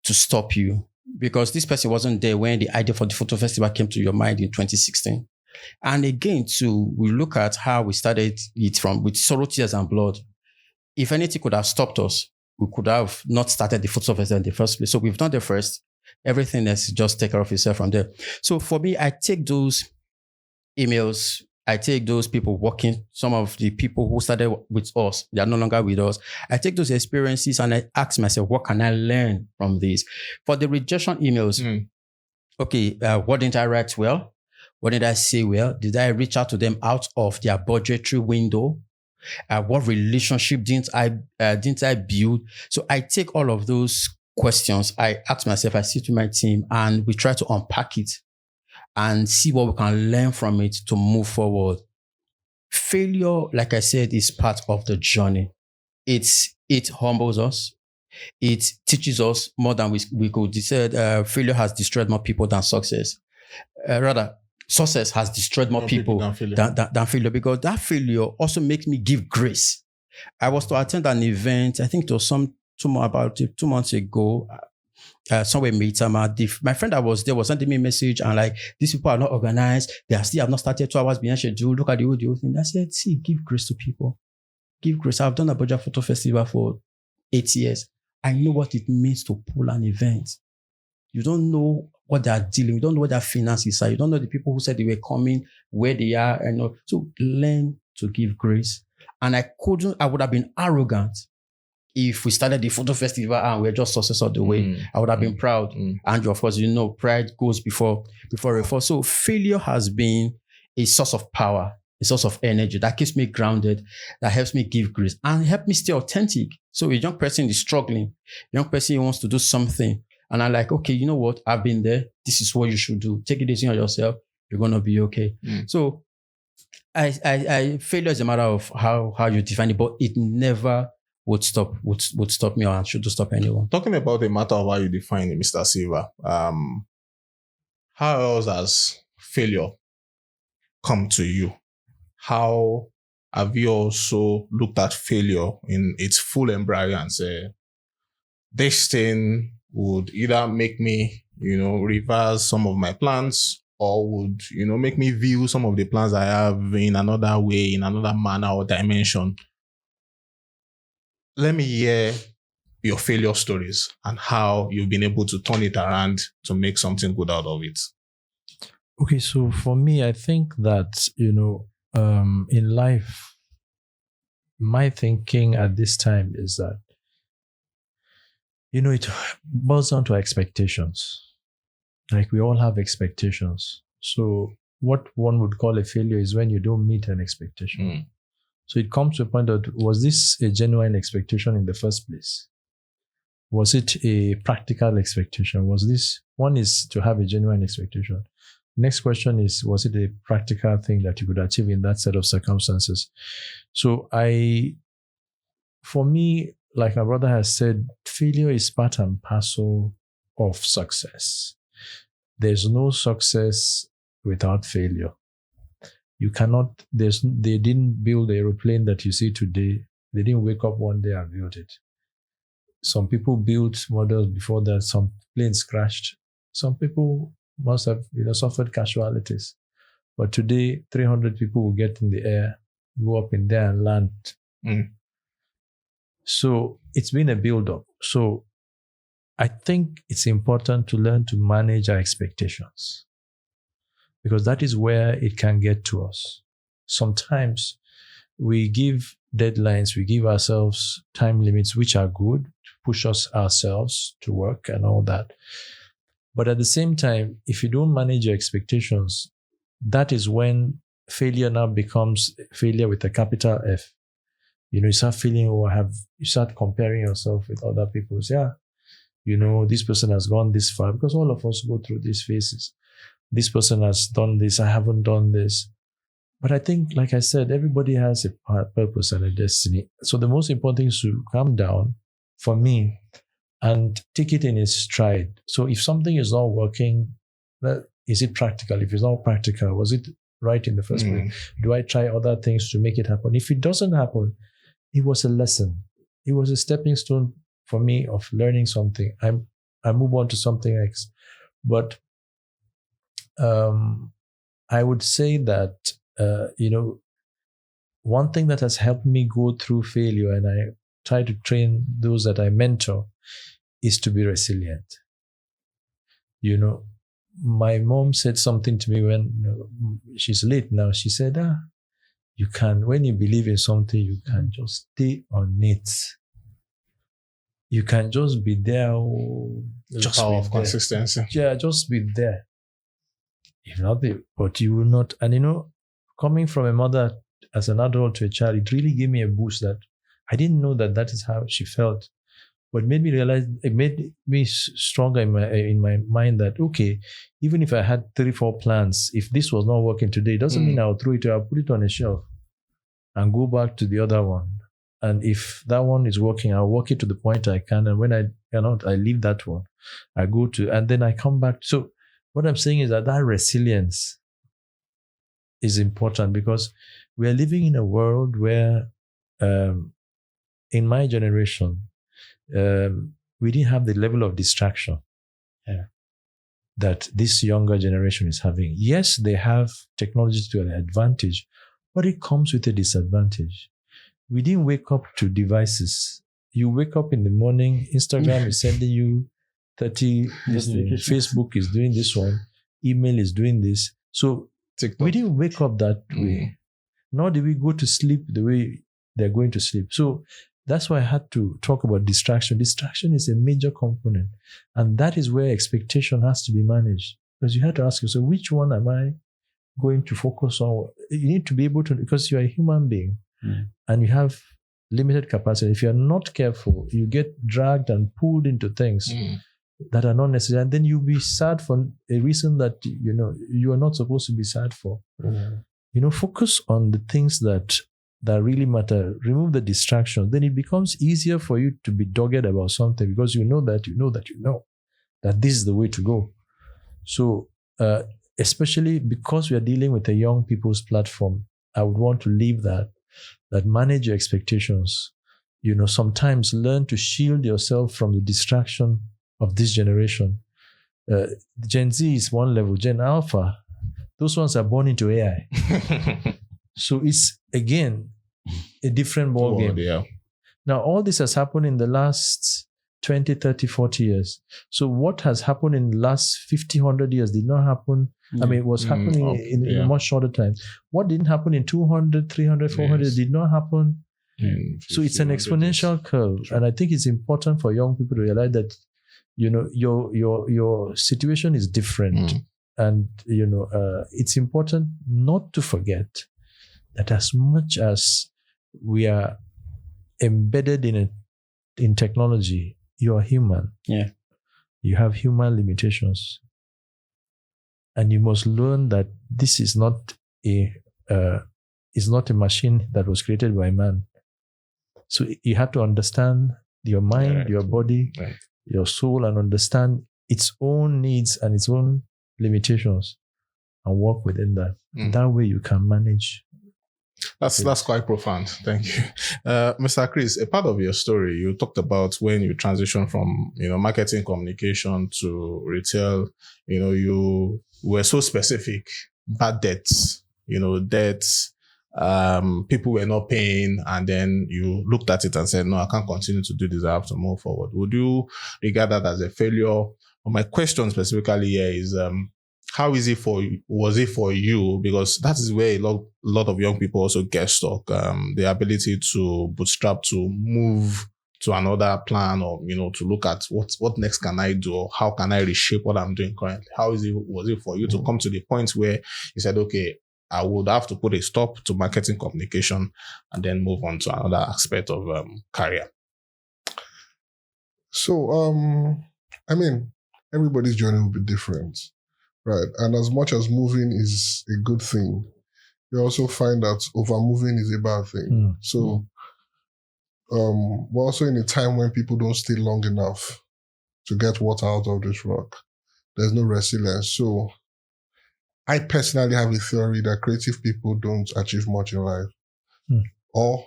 to stop you? Because this person wasn't there when the idea for the photo festival came to your mind in 2016. And again, we look at how we started it with sorrow, tears, and blood. If anything could have stopped us, we could have not started the photo festival in the first place. So we've done the first. Everything else just take care of itself from there. So for me, I take those emails, I take those people working, some of the people who started with us, they are no longer with us. I take those experiences and I ask myself, what can I learn from this? For the rejection emails, okay, what didn't I write well? What did I say well? Did I reach out to them out of their budgetary window? What relationship didn't I build? So I take all of those questions. I ask myself, I sit with my team, and we try to unpack it and see what we can learn from it to move forward. Failure, like I said, is part of the journey. It humbles us. It teaches us more than we could. They said failure has destroyed more people than success. Rather, success has destroyed more people than failure, because that failure also makes me give grace. I was to attend an event, I think it was some 2 months ago, somewhere in Maitama, my friend that was there was sending me a message and like, these people are not organized. They are still have not started 2 hours behind schedule. Look at the whole thing. I said, see, give grace to people. Give grace. I've done Abuja Photo Festival for 8 years. I know what it means to pull an event. You don't know what they are dealing with. You don't know what their finances are. You don't know the people who said they were coming, where they are. And so learn to give grace. And I would have been arrogant if we started the photo festival and we're just success of the way. I would have been proud. And of course, pride goes before effort. So failure has been a source of power, a source of energy that keeps me grounded, that helps me give grace and help me stay authentic. So a young person is struggling, a young person wants to do something. And I'm like, okay, you know what? I've been there. This is what you should do. Take it easy on yourself. You're going to be okay. So I failure is a matter of how you define it, but it never would stop me or should stop anyone. Talking about the matter of how you define it, Mr. Silva, how else has failure come to you? How have you also looked at failure in its full embrace and say, this thing would either make me, reverse some of my plans, or would, make me view some of the plans I have in another way, in another manner or dimension? Let me hear your failure stories and how you've been able to turn it around to make something good out of it. Okay, so for me, I think that, in life, my thinking at this time is that, it boils down to expectations. Like we all have expectations. So what one would call a failure is when you don't meet an expectation. So it comes to a point that, was this a genuine expectation in the first place? Was it a practical expectation? One is to have a genuine expectation. Next question is, was it a practical thing that you could achieve in that set of circumstances? So for me, like my brother has said, failure is part and parcel of success. There's no success without failure. You cannot, they didn't build the aeroplane that you see today. They didn't wake up one day and build it. Some people built models before that. Some planes crashed. Some people must have, suffered casualties. But today, 300 people will get in the air, go up in there and land. So it's been a build-up. So I think it's important to learn to manage our expectations, because that is where it can get to us. Sometimes we give deadlines, we give ourselves time limits, which are good to push us ourselves to work and all that. But at the same time, if you don't manage your expectations, that is when failure now becomes failure with a capital F. You start feeling, you start comparing yourself with other people. This person has gone this far, because all of us go through these phases. This person has done this, I haven't done this. But I think, like I said, everybody has a purpose and a destiny. So the most important thing is to calm down, for me, and take it in its stride. So if something is not working, is it practical? If it's not practical, was it right in the first place? Do I try other things to make it happen? If it doesn't happen, it was a lesson. It was a stepping stone for me of learning something. I move on to something else. But I would say that, one thing that has helped me go through failure, and I try to train those that I mentor, is to be resilient. My mom said something to me when she's late now. She said, when you believe in something, you can just stay on it. You can just be there. Just power of consistency. Yeah, just be there. If not, but you will not. And coming from a mother as an adult to a child, it really gave me a boost that I didn't know that is how she felt. But it made me stronger in my mind that, okay, even if I had 3-4 plans, if this was not working today, it doesn't mean I'll throw it away. I'll put it on a shelf and go back to the other one. And if that one is working, I'll work it to the point I can. And when I cannot, I leave that one. I go to, and then I come back. So what I'm saying is that resilience is important, because we are living in a world where, in my generation, we didn't have the level of distraction that this younger generation is having. Yes, they have technology to their advantage, but it comes with a disadvantage. We didn't wake up to devices. You wake up in the morning, Instagram is sending you 30 this thing, Facebook is doing this one, email is doing this. So TikTok. we didn't wake up that way. Nor did we go to sleep the way they're going to sleep. So that's why I had to talk about distraction. Distraction is a major component. And that is where expectation has to be managed. Because you have to ask yourself, which one am I going to focus on? You need to be able to, because you're a human being and you have limited capacity. If you're not careful, you get dragged and pulled into things that are not necessary. And then you'll be sad for a reason that, you are not supposed to be sad for. Focus on the things that really matter. Remove the distraction. Then it becomes easier for you to be dogged about something because you know that this is the way to go. So, especially because we are dealing with a young people's platform, I would want to leave that manage your expectations. Sometimes learn to shield yourself from the distraction of this generation. Gen Z is one level. Gen Alpha, those ones are born into AI. So it's, again, a different ball game. Yeah. Now, all this has happened in the last 20, 30, 40 years. So what has happened in the last 50, 100 years did not happen. It was happening in a much shorter time. What didn't happen in 200, 300, 400 did not happen. So it's an exponential curve. And I think it's important for young people to realize that, your situation is different. And, it's important not to forget that as much as we are embedded in technology, you are human. Yeah. You have human limitations. And you must learn that this is not a machine that was created by man. So you have to understand your mind, your body, your soul, and understand its own needs and its own limitations and work within that. That way you can manage. That's quite profound. Thank you. Mr. Chris, a part of your story, you talked about when you transitioned from, marketing communication to retail, you were so specific, bad debts, people were not paying, and then you looked at it and said, no, I can't continue to do this. I have to move forward. Would you regard that as a failure? Or my question specifically here is, how easy was it for you? Because that is where a lot of young people also get stuck. The ability to bootstrap, to move to another plan, or to look at what next can I do, or how can I reshape what I'm doing currently. How easy was it for you to come to the point where you said, okay, I would have to put a stop to marketing communication and then move on to another aspect of career? So, everybody's journey will be different. Right. And as much as moving is a good thing, you also find that over-moving is a bad thing. So we're also in a time when people don't stay long enough to get water out of this rock. There's no resilience. So I personally have a theory that creative people don't achieve much in life, or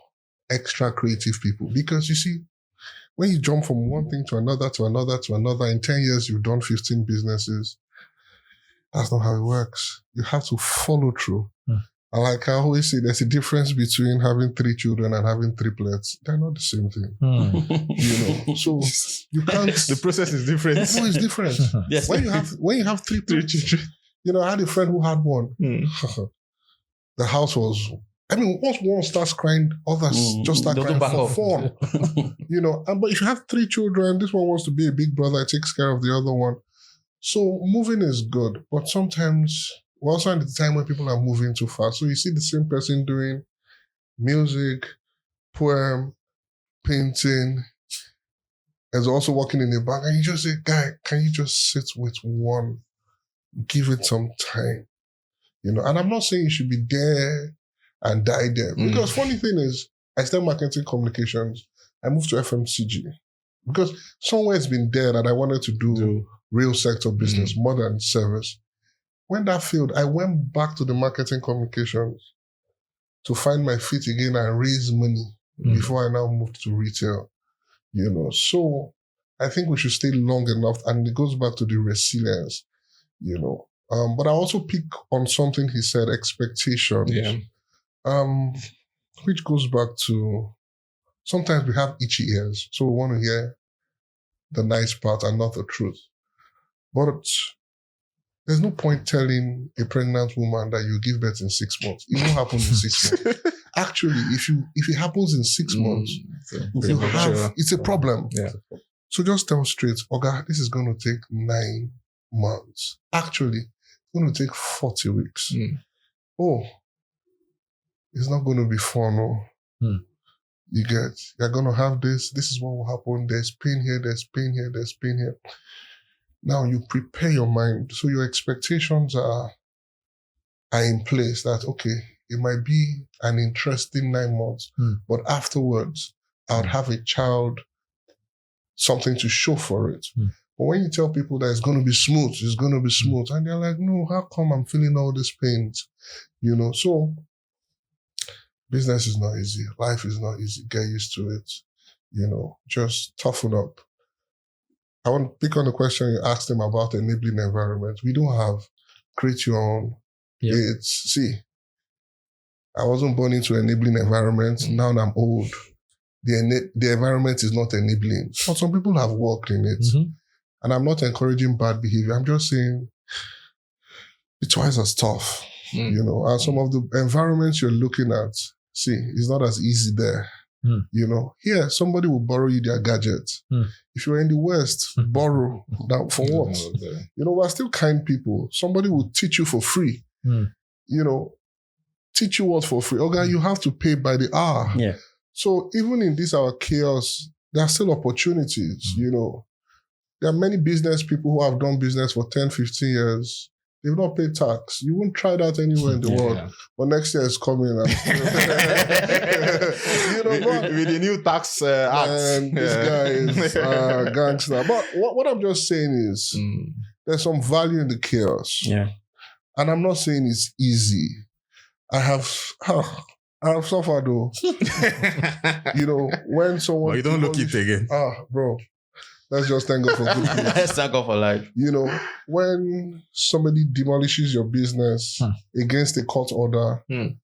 extra creative people. Because you see, when you jump from one thing to another, in 10 years, you've done 15 businesses. That's not how it works. You have to follow through. And like I always say, there's a difference between having 3 children and having triplets. They're not the same thing. So you can't. The process is different. No, it's different. Yes. When you have three children, I had a friend who had one. The house was. Once one starts crying, others just start crying for fun. But if you have 3 children, this one wants to be a big brother, it takes care of the other one. So moving is good, but sometimes we're also at the time when people are moving too fast. So you see the same person doing music, poem, painting, and also working in the bank. And you just say, guy, can you just sit with one? Give it some time. And I'm not saying you should be there and die there. Because funny thing is, I started marketing communications. I moved to FMCG. Because somewhere it's been there that I wanted to do real sector business, more than service. When that failed, I went back to the marketing communications to find my feet again and raise money before I now moved to retail. So I think we should stay long enough, and it goes back to the resilience, But I also pick on something he said, expectations. Yeah. Which goes back to sometimes we have itchy ears, so we want to hear the nice part and not the truth. But there's no point telling a pregnant woman that you give birth in 6 months. It won't happen in 6 months. Actually, if it happens in 6 months, it's a problem. Yeah. So just tell straight, Oga, this is going to take 9 months. Actually, it's going to take 40 weeks. Oh, it's not going to be fun. Oh. You're going to have this. This is what will happen. There's pain here. There's pain here. There's pain here. Now you prepare your mind. So your expectations are in place that, okay, it might be an interesting 9 months, but afterwards, I would have a child, something to show for it. But when you tell people that it's going to be smooth, it's going to be smooth, and they're like, no, how come I'm feeling all these pains? So business is not easy. Life is not easy. Get used to it. Just toughen up. I want to pick on the question you asked him about enabling environment. We don't have create your own. Yep. I wasn't born into enabling environment. Now I'm old. The environment is not enabling. But some people have worked in it. And I'm not encouraging bad behavior. I'm just saying be twice as tough. And some of the environments you're looking at, it's not as easy there. Here, somebody will borrow you their gadget. If you're in the West, borrow. Now, for what? We're still kind people. Somebody will teach you for free. Teach you what for free? Okay, you have to pay by the hour. Yeah. So even in this, our chaos, there are still opportunities, There are many business people who have done business for 10, 15 years. They've not paid tax. You won't try that anywhere in the world. Yeah. But next year is coming. With the new tax act. And this guy is gangster. But what I'm just saying is there's some value in the chaos. Yeah. And I'm not saying it's easy. I have suffered though. When someone... But you don't look it again. Bro. Let's just thank God for good news. Let's thank God for life. When somebody demolishes your business against a court order, and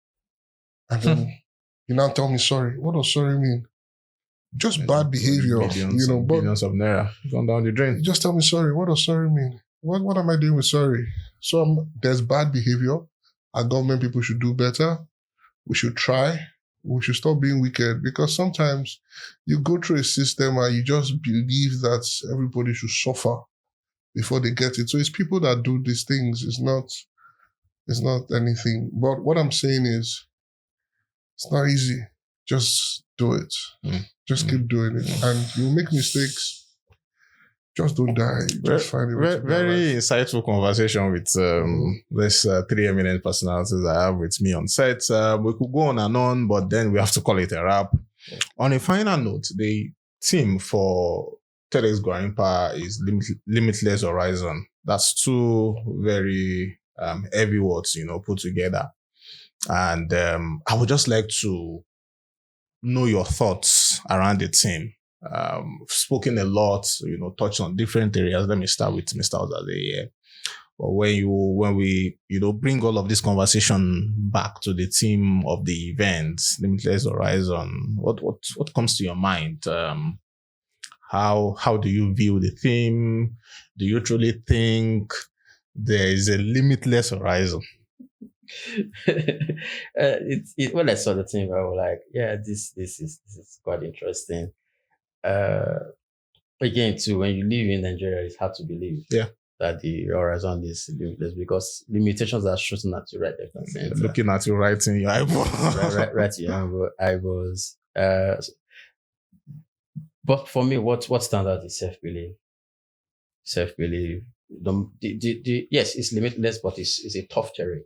then you now tell me sorry. What does sorry mean? Just bad behavior. Billions of naira gone down the drain. Just tell me sorry. What does sorry mean? What am I doing with sorry? So there's bad behavior. Our government people should do better. We should try. We should stop being wicked, because sometimes you go through a system and you just believe that everybody should suffer before they get it. So it's people that do these things. It's not anything. But what I'm saying is, it's not easy. Just do it. Just keep doing it. And you'll make mistakes. Just don't die. Just find it. Very insightful conversation with these 3 eminent personalities I have with me on set. We could go on and on, but then we have to call it a wrap. On a final note, the theme for TEDx Gwarinmpa is limitless horizon. That's 2 very heavy words, put together. And I would just like to know your thoughts around the theme. Spoken a lot, touched on different areas. Let me start with Mr. Osaze here. But when we bring all of this conversation back to the theme of the event, Limitless Horizon, what comes to your mind? How do you view the theme? Do you truly think there is a limitless horizon? When I saw the theme, I was like, yeah, this is quite interesting. Again, too, when you live in Nigeria, it's hard to believe that the horizon is limitless, because limitations are shooting at you right left and center. Looking at you right in your eyeball. right in your eyeballs. But for me, what stands out is self-belief. Self-belief. Yes, it's limitless, but it's a tough terrain.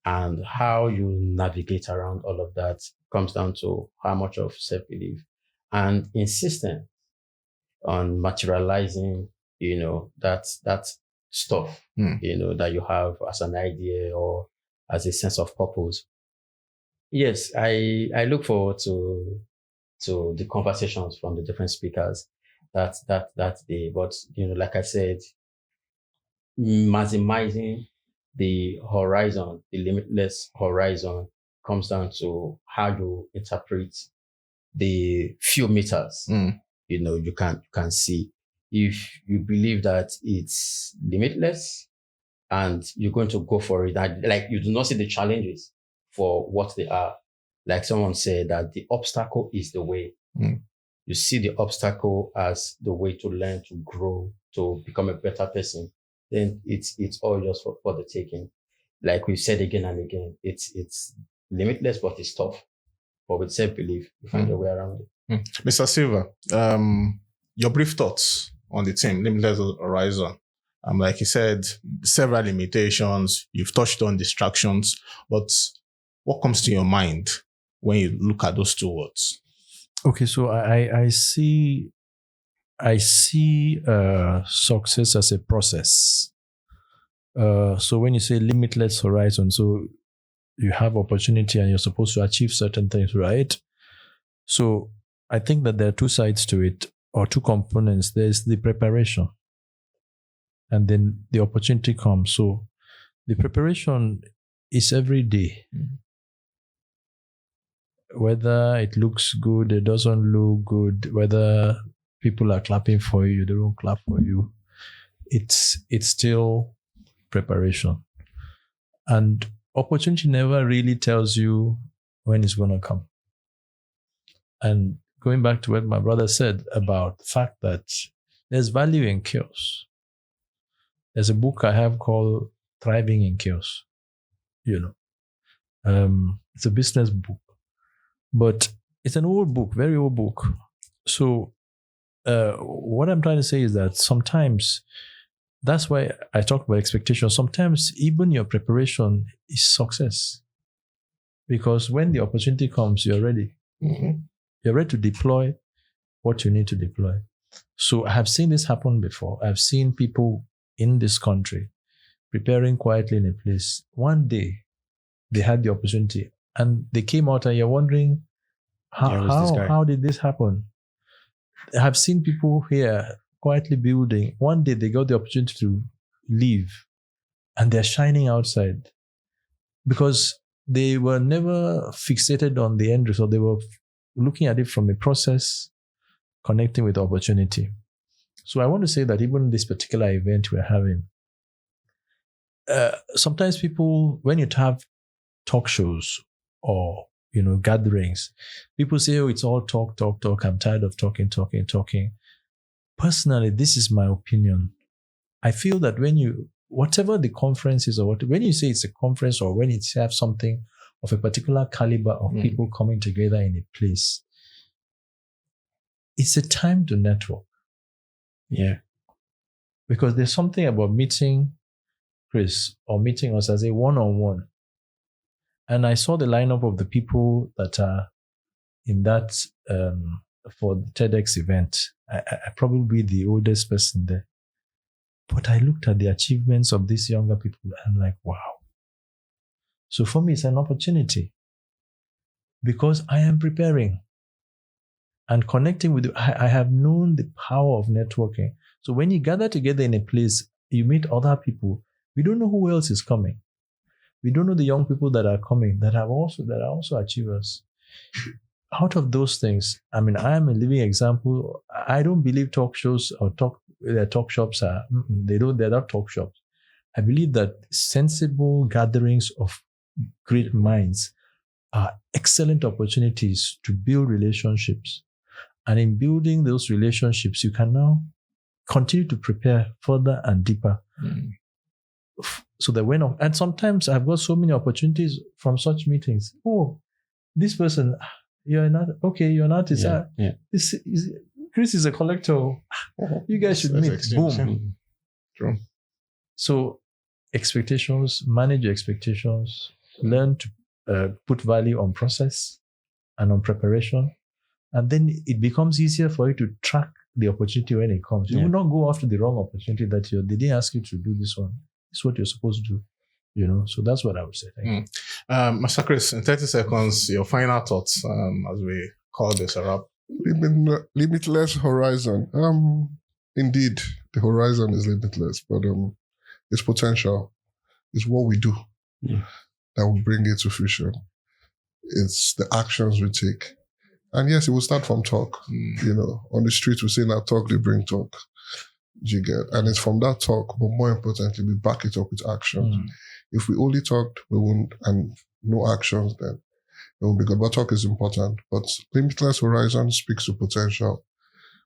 And how you navigate around all of that comes down to how much of self-belief and insistence on materializing, that stuff, that you have as an idea or as a sense of purpose. Yes, I look forward to to the conversations from the different speakers that day. But, like I said, maximizing the horizon, the limitless horizon, comes down to how you interpret the few meters, you can see. If you believe that it's limitless and you're going to go for it, like you do not see the challenges for what they are. Like someone said, that the obstacle is the way. You see the obstacle as the way to learn, to grow, to become a better person. Then it's all just for the taking. Like we've said again and again, it's limitless, but it's tough. But with self-belief, you find your way around it. Mr. Silva, your brief thoughts on the team, Limitless Horizon. Like you said, several limitations, you've touched on distractions, but what comes to your mind when you look at those two words? Okay, so I see success as a process. So when you say limitless horizon, so you have opportunity and you're supposed to achieve certain things, right? So I think that there are two sides to it, or two components. There's the preparation, and then the opportunity comes. So the preparation is every day. Whether it looks good, it doesn't look good, whether people are clapping for you, they don't clap for you, it's still preparation. And opportunity never really tells you when it's going to come. And going back to what my brother said about the fact that there's value in chaos. There's a book I have called Thriving in Chaos. It's a business book, but it's an old book, very old book. So what I'm trying to say is that sometimes, that's why I talk about expectations. Sometimes even your preparation is success. Because when the opportunity comes, you're ready. You're ready to deploy what you need to deploy. So I have seen this happen before. I've seen people in this country preparing quietly in a place. One day, they had the opportunity and they came out and you're wondering, how did this happen? I have seen people here quietly building. One day they got the opportunity to leave and they're shining outside because they were never fixated on the end result. They were looking at it from a process, connecting with opportunity. So I want to say that even this particular event we're having, sometimes people, when you have talk shows or gatherings, people say, oh, it's all talk. I'm tired of talking. Personally, this is my opinion. I feel that whatever the conference is, or when you say it's a conference, or when it's have something of a particular caliber of people coming together in a place, it's a time to network. Yeah. Because there's something about meeting Chris or meeting us as a one-on-one. And I saw the lineup of the people that are in that for the TEDx event. I probably be the oldest person there. But I looked at the achievements of these younger people and I'm like, wow. So for me, it's an opportunity because I am preparing and connecting with you. I have known the power of networking. So when you gather together in a place, you meet other people. We don't know who else is coming. We don't know the young people that are coming that are also achievers. Out of those things, I am a living example. I don't believe talk shows or talk shops are. They're not talk shops. I believe that sensible gatherings of great minds are excellent opportunities to build relationships. And in building those relationships, you can now continue to prepare further and deeper. So that and sometimes I've got so many opportunities from such meetings. Oh, this person, you're not okay. You're an artist. Chris is a collector. You guys should meet. Boom. True. So manage your expectations. Learn to put value on process and on preparation, and then it becomes easier for you to track the opportunity when it comes. You will not go after the wrong opportunity that they didn't ask you to do this one. It's what you're supposed to do, So that's what I would say. Thank you. Master Chris, in 30 seconds, your final thoughts as we call this a wrap. Limitless horizon. Indeed, the horizon is limitless, but its potential is what we do that will bring it to fruition. It's the actions we take. And yes, it will start from talk. On the street, we say now talk, they bring talk. You get? And it's from that talk, but more importantly, we back it up with actions. If we only talked, we won't, and no actions, then it won't be good. But talk is important. But limitless horizon speaks to potential.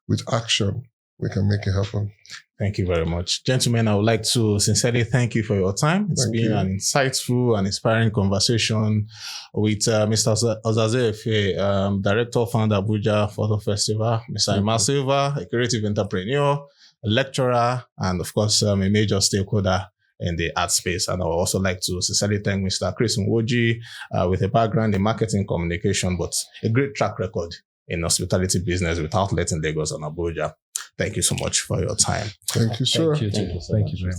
With action, we can make it happen. Thank you very much. Gentlemen, I would like to sincerely thank you for your time. It's been an insightful and inspiring conversation with Mr. Osaze, Director, Founder, Abuja Photo Festival, Mr. Imal Silva, a creative entrepreneur, a lecturer, and of course, a major stakeholder in the art space. And I would also like to sincerely thank Mr. Nwoji, with a background in marketing communication, but a great track record in hospitality business with outlets in Lagos and Abuja. Thank you so much for your time. Thank you, sir. Thank you very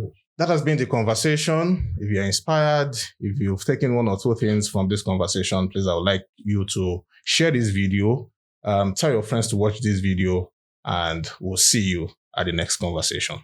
much. That has been the conversation. If you're inspired, if you've taken one or two things from this conversation, please, I would like you to share this video, tell your friends to watch this video, and we'll see you at the next conversation.